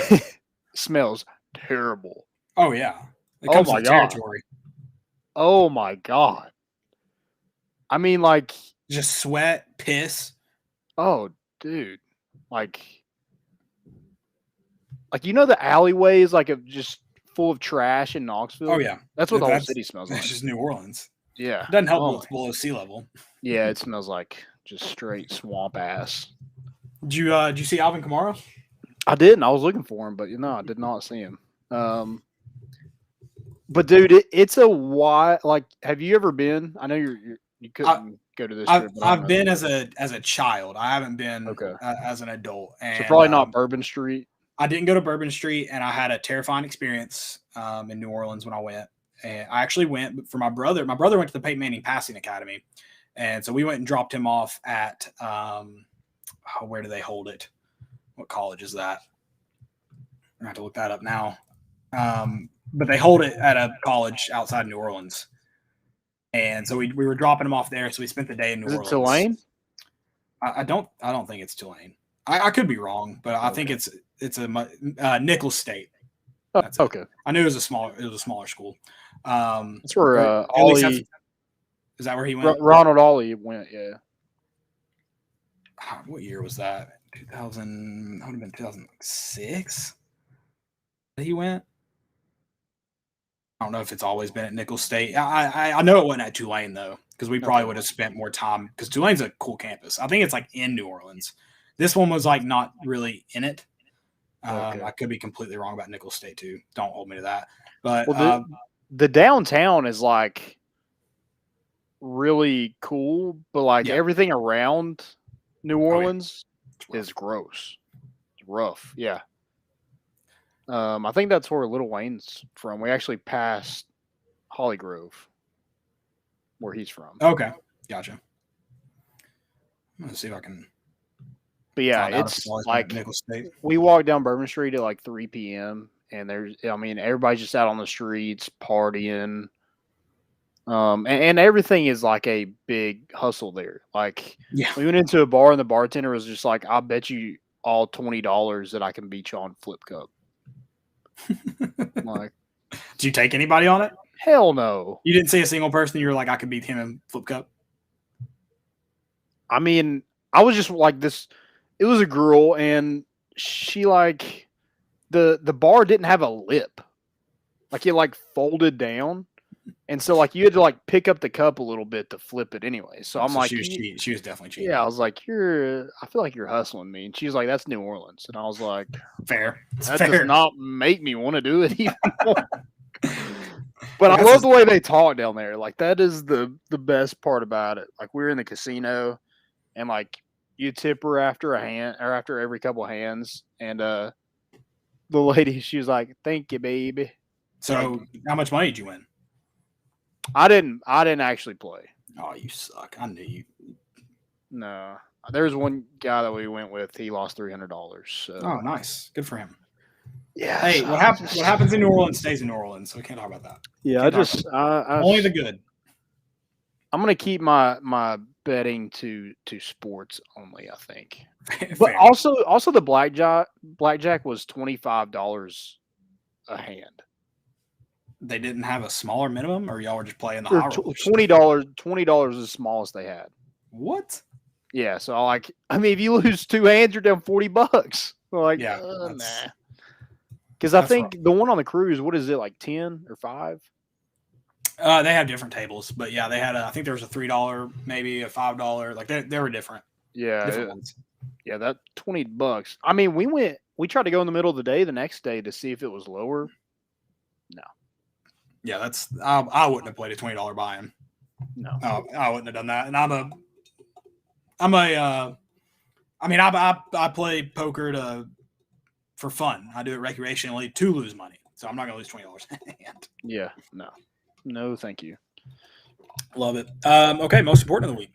smells terrible. Oh yeah. It comes my to territory. Oh my God. I mean, like just sweat, piss. Oh, dude. Like like the alleyways just full of trash in Knoxville. Oh yeah, that's what the whole city smells like. It's just New Orleans. Yeah, It doesn't help that it's below sea level. Yeah, it smells like just straight swamp ass. Did you see Alvin Kamara? I didn't. I was looking for him, but I did not see him. But dude, it's a wide. Like, have you ever been? I know you couldn't go to this. I've been as a child. I haven't been as an adult. And, so probably not Bourbon Street. I didn't go to Bourbon Street, and I had a terrifying experience in New Orleans when I went. And I actually went for my brother. My brother went to the Peyton Manning Passing Academy, and so we went and dropped him off at where do they hold it? What college is that? I have to look that up now. But they hold it at a college outside New Orleans. And so we were dropping him off there. So we spent the day in New Orleans. Is it Tulane? I don't think it's Tulane. I could be wrong, but I think it's a Nicholls State. That's okay. I knew it was a smaller school. That's where Ollie. Is that where he went? Ronald Ollie went. Yeah. What year was that? 2000. That would have been 2006. He went. I don't know if it's always been at Nicholls State. I know it wasn't at Tulane though, because we probably would have spent more time. Because Tulane's a cool campus. I think it's like in New Orleans. This one was like not really in it. I could be completely wrong about Nicholls State too. Don't hold me to that. But the downtown is like really cool, but like everything around New Orleans is gross. It's rough. Yeah. I think that's where Lil Wayne's from. We actually passed Holly Grove, where he's from. Okay, gotcha. I'm gonna see if I can. But yeah, it's like we walked down Bourbon Street at like 3 p.m. and everybody's just out on the streets partying. And everything is like a big hustle there. Like, we went into a bar and the bartender was just like, "I bet you all $20 that I can beat you on Flip Cup." Like, did you take anybody on it? Hell no. You didn't see a single person you were like, I could beat him in Flip Cup? I mean, I was just like this. It was a girl, and she like the bar didn't have a lip. Like, it like folded down. And so like you had to like pick up the cup a little bit to flip it anyway. So I'm like, she was definitely cheating. Yeah, I was like, I feel like you're hustling me. And she's like, that's New Orleans. And I was like, fair. That does not make me want to do it even more. But I love the way they talk down there. Like, that is the best part about it. Like, we were in the casino, and like you tip her after a hand or after every couple of hands. And the lady, she was like, "Thank you, baby." So how much money did you win? I didn't actually play. Oh, you suck. I knew you. No. There's one guy that we went with. He lost $300. So. Oh, nice. Good for him. Yeah. Hey, what happens in New Orleans stays in New Orleans, so we can't talk about that. Yeah, only the good. I'm gonna keep my betting to sports only, I think. But also the blackjack was $25 a hand. They didn't have a smaller minimum, or y'all were just playing the high rollers? $20 is the smallest they had. What? Yeah, so if you lose 2 hands, you're down $40. Like, nah. Because I think the one on the cruise, what is it, like 10 or 5? They have different tables, but yeah, they had I think there was a $3, maybe a $5. Like they were different. Yeah, different ones. Yeah, that $20. I mean, we tried to go in the middle of the day the next day to see if it was lower. No. Yeah, I wouldn't have played a $20 buy-in. No, I wouldn't have done that. And I play poker for fun. I do it recreationally to lose money, so I'm not gonna lose $20 a hand. Yeah, no, thank you. Love it. Okay, most important of the week.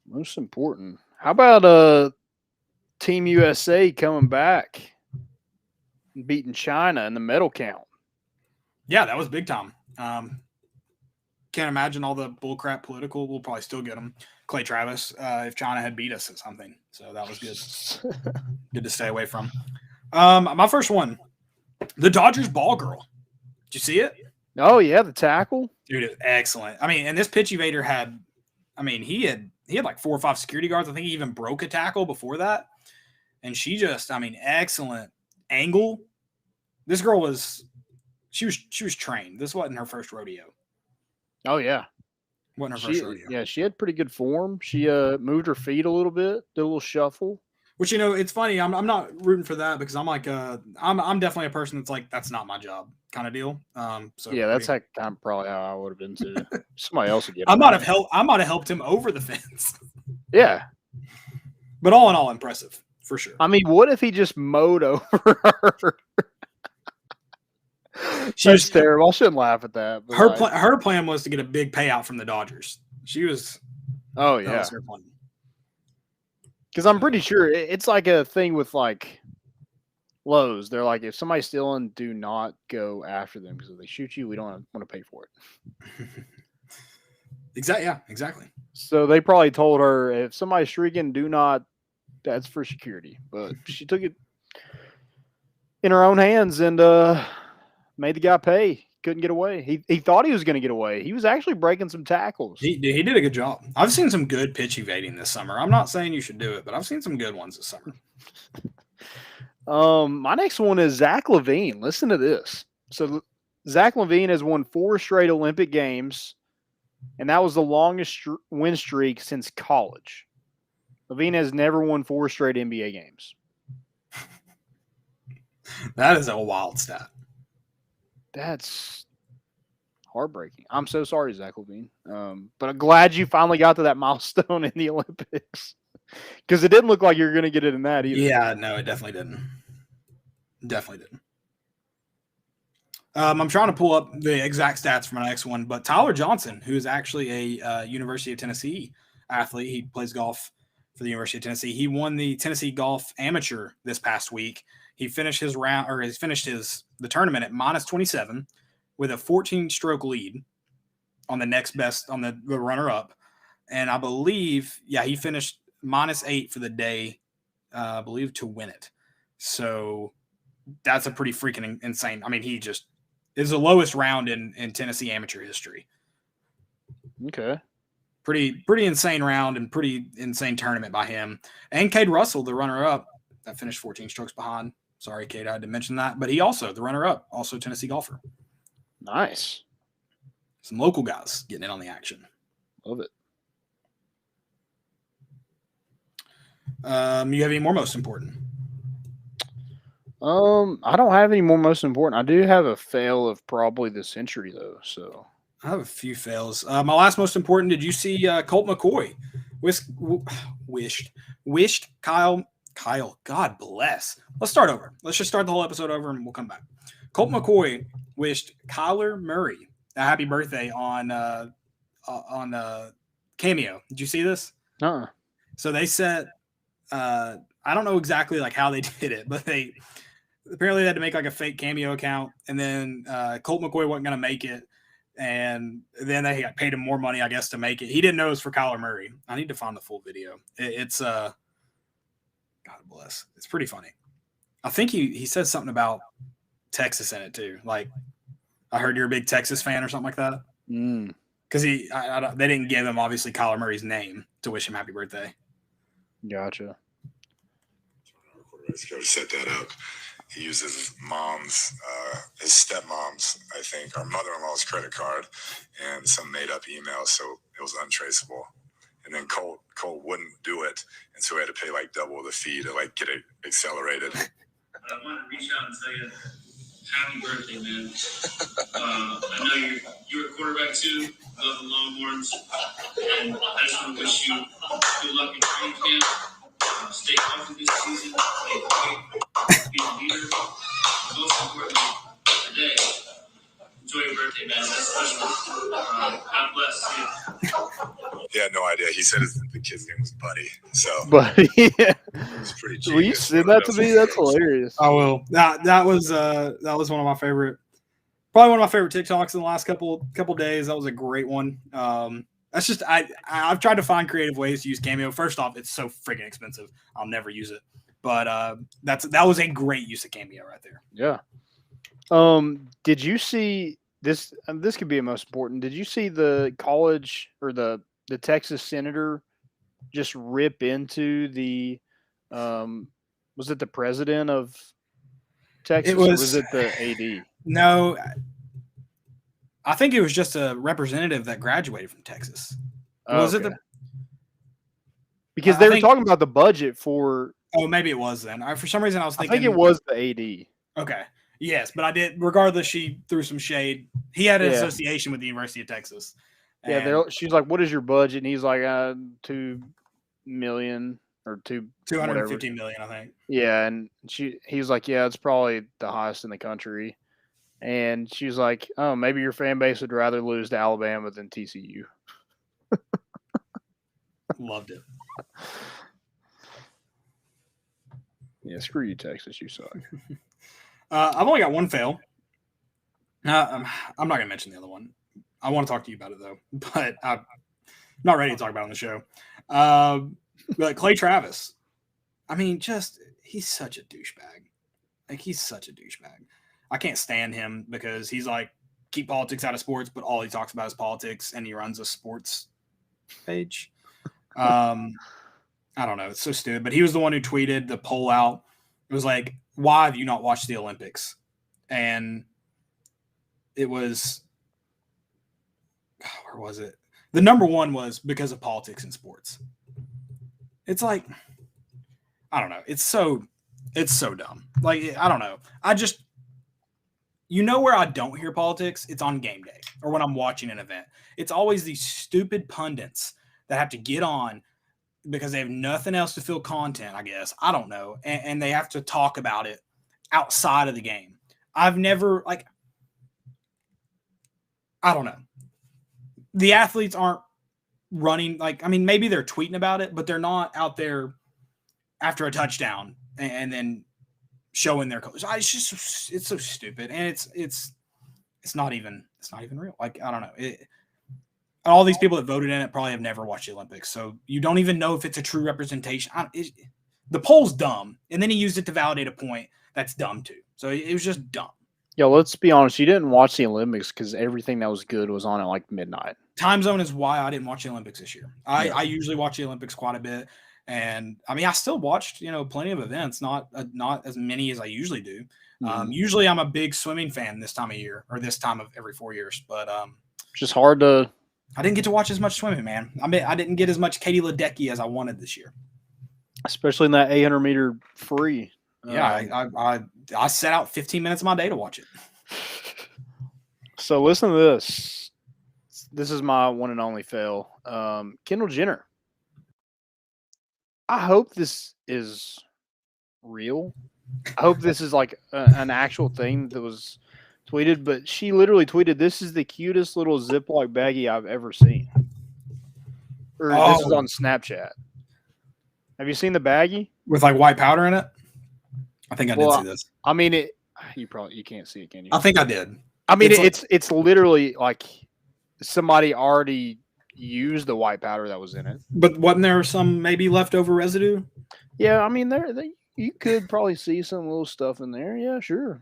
Most important. How about Team USA coming back and beating China in the medal count? Yeah, that was big time. Can't imagine all the bullcrap political. We'll probably still get them. Clay Travis, if China had beat us at something. So that was good. Good to stay away from. My first one, the Dodgers ball girl. Did you see it? Oh, yeah, the tackle. Dude, it was excellent. I mean, and this pitch evader he had like 4 or 5 security guards. I think he even broke a tackle before that. and she just, excellent angle. This girl was trained. This wasn't her first rodeo. Oh yeah. Wasn't her first rodeo. Yeah, she had pretty good form. She moved her feet a little bit, did a little shuffle. Which, it's funny. I'm not rooting for that because I'm like, I'm definitely a person that's like, that's not my job kind of deal. So yeah, that's kind of probably how I would have been too. Somebody else would get. I might have helped him over the fence. Yeah, but all in all, impressive for sure. I mean, what if he just mowed over her? She's terrible. I shouldn't laugh at that. But her plan was to get a big payout from the Dodgers. She was. Oh yeah. That was her plan. Because I'm pretty sure it's like a thing with like Lowe's. They're like, if somebody's stealing, do not go after them because if they shoot you, we don't want to pay for it. Exactly. Yeah, exactly. So they probably told her if somebody's shrieking, do not. That's for security. But she took it in her own hands and made the guy pay. Couldn't get away. He thought he was going to get away. He was actually breaking some tackles. He did a good job. I've seen some good pitch evading this summer. I'm not saying you should do it, but I've seen some good ones this summer. My next one is Zach LaVine. Listen to this. So Zach LaVine has won 4 straight Olympic Games, and that was the longest win streak since college. LaVine has never won 4 straight NBA games. That is a wild stat. That's heartbreaking. I'm so sorry, Zach LaVine. But I'm glad you finally got to that milestone in the Olympics because it didn't look like you were going to get it in that either. Yeah, no, it definitely didn't. Definitely didn't. I'm trying to pull up the exact stats for my next one, but Tyler Johnson, who is actually a University of Tennessee athlete, he plays golf for the University of Tennessee. He won the Tennessee Golf Amateur this past week. He finished his round, or he's finished the tournament at -27 with a 14-stroke lead on the next best, on the runner-up. And I believe, he finished -8 for the day, I believe, to win it. So that's a pretty freaking insane. I mean, he just is the lowest round in Tennessee amateur history. Okay. Pretty insane round and pretty insane tournament by him. And Cade Russell, the runner-up, that finished 14 strokes behind. Sorry, Cade, I had to mention that. But he also, the runner-up, also Tennessee golfer. Nice. Some local guys getting in on the action. Love it. You have any more most important? I don't have any more most important. I do have a fail of probably the century though. So I have a few fails. My last most important. Did you see Colt McCoy? Wished Kyle. God bless. Let's start over. Let's just start the whole episode over, and we'll come back. Colt McCoy wished Kyler Murray a happy birthday on Cameo. Did you see this? Uh-uh. So they said, I don't know exactly like how they did it, but they apparently had to make like a fake Cameo account, and then Colt McCoy wasn't going to make it, and then they paid him more money, I guess, to make it. He didn't know it was for Kyler Murray. I need to find the full video. It's God bless. It's pretty funny. I think he says something about Texas in it too. Like, I heard you're a big Texas fan or something like that. Because they didn't give him obviously Kyler Murray's name to wish him happy birthday. Gotcha. To set that up, he used his his stepmom's, I think, our mother-in-law's credit card and some made-up email, so it was untraceable. And then Colt wouldn't do it, and so we had to pay like double the fee to like get it accelerated. I want to reach out and tell you, happy birthday, man. I know you're a quarterback too, love the Longhorns, and I just want to wish you good luck in training camp. Stay healthy this season, stay great, be a leader. Most importantly, today, enjoy your birthday, man. That's special. God bless you. He had no idea. He said the kid's name was Buddy. So, Buddy, yeah. It's pretty genius. Will you send that to me? That's hilarious. I will. That was one of my favorite, probably one of my favorite TikToks in the last couple days. That was a great one. That's just I've tried to find creative ways to use Cameo. First off, it's so freaking expensive. I'll never use it. But that was a great use of Cameo right there. Yeah. Did you see this? This could be a most important. Did you see the college or the Texas senator just rip into the Was it the president of Texas, was, or was it the AD? No, I think it was just a representative that graduated from Texas. Was it the? Because they were talking about the budget for. Oh, maybe it was then. For some reason, I was thinking. I think it was the AD. Okay. Yes, but I did. Regardless, she threw some shade. He had an association with the University of Texas. Yeah, she's like, "What is your budget?" And he's like, $2 million or $250 million, I think. Yeah, and he's like, "Yeah, it's probably the highest in the country." And she's like, "Oh, maybe your fan base would rather lose to Alabama than TCU." Loved it. Yeah, screw you, Texas. You suck. I've only got one fail. I'm not going to mention the other one. I want to talk to you about it, though, but I'm not ready to talk about it on the show. But Clay Travis, I mean, he's such a douchebag. Like, he's such a douchebag. I can't stand him because he's like, keep politics out of sports, but all he talks about is politics, and he runs a sports page. I don't know. It's so stupid. But he was the one who tweeted the poll out. It was like, why have you not watched the Olympics? And it was, where was it? The number one was because of politics in sports. It's like, I don't know. It's so dumb. Like, I don't know. Where I don't hear politics? It's on game day or when I'm watching an event. It's always these stupid pundits that have to get on because they have nothing else to fill content, I guess. I don't know. And they have to talk about it outside of the game. I've never, I don't know. The athletes aren't running, maybe they're tweeting about it, but they're not out there after a touchdown and then showing their colors. It's so stupid. And it's not even real. I don't know. All these people that voted in it probably have never watched the Olympics. So you don't even know if it's a true representation. The poll's dumb. And then he used it to validate a point that's dumb too. So it was just dumb. Yeah, let's be honest. You didn't watch the Olympics because everything that was good was on at midnight. Time zone is why I didn't watch the Olympics this year. I usually watch the Olympics quite a bit. And I still watched, plenty of events, not as many as I usually do. Usually I'm a big swimming fan this time of year or this time of every 4 years, but just hard to. I didn't get to watch as much swimming, man. I didn't get as much Katie Ledecky as I wanted this year, especially in that 800-meter free. Yeah, I set out 15 minutes of my day to watch it. So listen to this. This is my one and only fail. Kendall Jenner. I hope this is real. I hope this is an actual thing that was tweeted, but she literally tweeted, "This is the cutest little Ziploc baggie I've ever seen." This is on Snapchat. Have you seen the baggie? With white powder in it? I think I did see this. I mean, you can't see it, can you? I think I did. I mean, it's literally like somebody already used the white powder that was in it. But wasn't there some maybe leftover residue? Yeah, I mean, you could probably see some little stuff in there. Yeah, sure.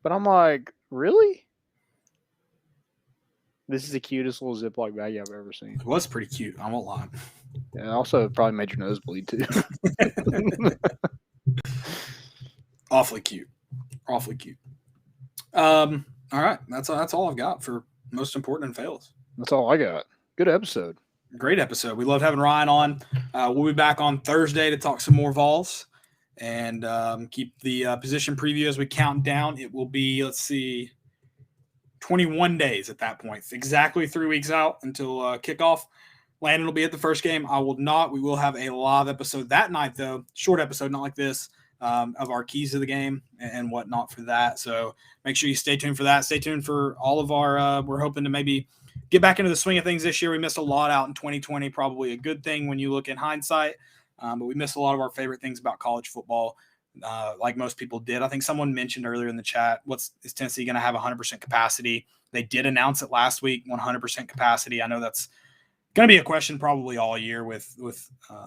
But I'm like, really? This is the cutest little Ziploc baggie I've ever seen. It was pretty cute. I won't lie. Yeah, also it probably made your nose bleed too. Awfully cute. All right. That's all I've got for most important and fails. That's all I got. Good episode. Great episode. We loved having Ryan on. We'll be back on Thursday to talk some more Vols and keep the position preview as we count down. It will be, 21 days at that point. Exactly 3 weeks out until kickoff. Landon will be at the first game. I will not. We will have a live episode that night, though. Short episode, not like this, of our keys to the game and whatnot for that. So make sure you stay tuned for that. Stay tuned for all of our we're hoping to maybe get back into the swing of things this year. We missed a lot out in 2020, probably a good thing when you look in hindsight. But we missed a lot of our favorite things about college football, like most people did. I think someone mentioned earlier in the chat, is Tennessee going to have 100% capacity? They did announce it last week, 100% capacity. I know that's going to be a question probably all year with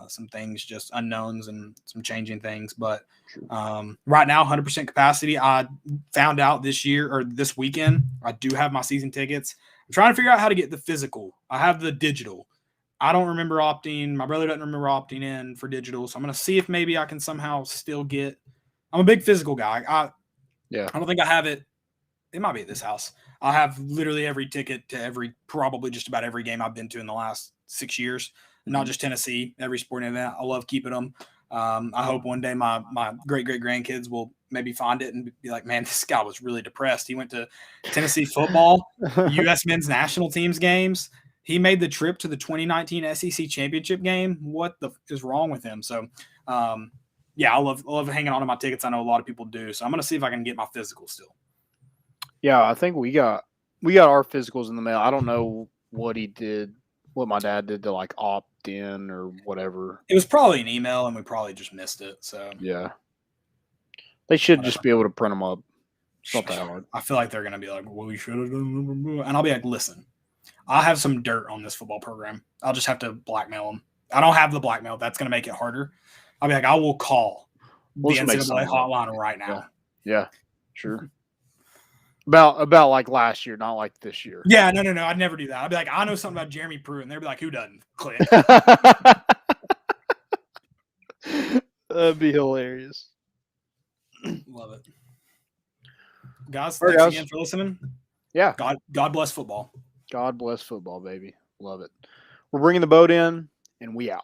some things, just unknowns and some changing things. But right now, 100% capacity. I found out this weekend, I do have my season tickets. I'm trying to figure out how to get the physical. I have the digital. I don't remember opting. My brother doesn't remember opting in for digital. So I'm going to see if maybe I can somehow still get. I'm a big physical guy. I don't think I have it. It might be at this house. I have literally every ticket to probably just about every game I've been to in the last 6 years. Not just Tennessee, every sporting event. I love keeping them. I hope one day my great-great-grandkids will maybe find it and be like, man, this guy was really depressed. He went to Tennessee football, U.S. men's national teams games. He made the trip to the 2019 SEC championship game. What the is wrong with him? So, I love hanging on to my tickets. I know a lot of people do. So I'm going to see if I can get my physical still. Yeah, I think we got our physicals in the mail. I don't know what my dad did to like opt in or whatever. It was probably an email and we probably just missed it. So yeah, they should just be able to print them up. It's not that hard. I feel like they're going to be like, well, we should have done, and I'll be like, listen, I have some dirt on this football program. I'll just have to blackmail them. I don't have the blackmail. That's going to make it harder. I'll be like, I will call the NCAA hotline right now. Yeah, sure. About like last year, not like this year. Yeah, no. I'd never do that. I'd be like, I know something about Jeremy Pruitt, and they'd be like, who doesn't? Click. That'd be hilarious. Love it. Guys, All right, thanks again for listening. Yeah. God bless football. God bless football, baby. Love it. We're bringing the boat in, and we out.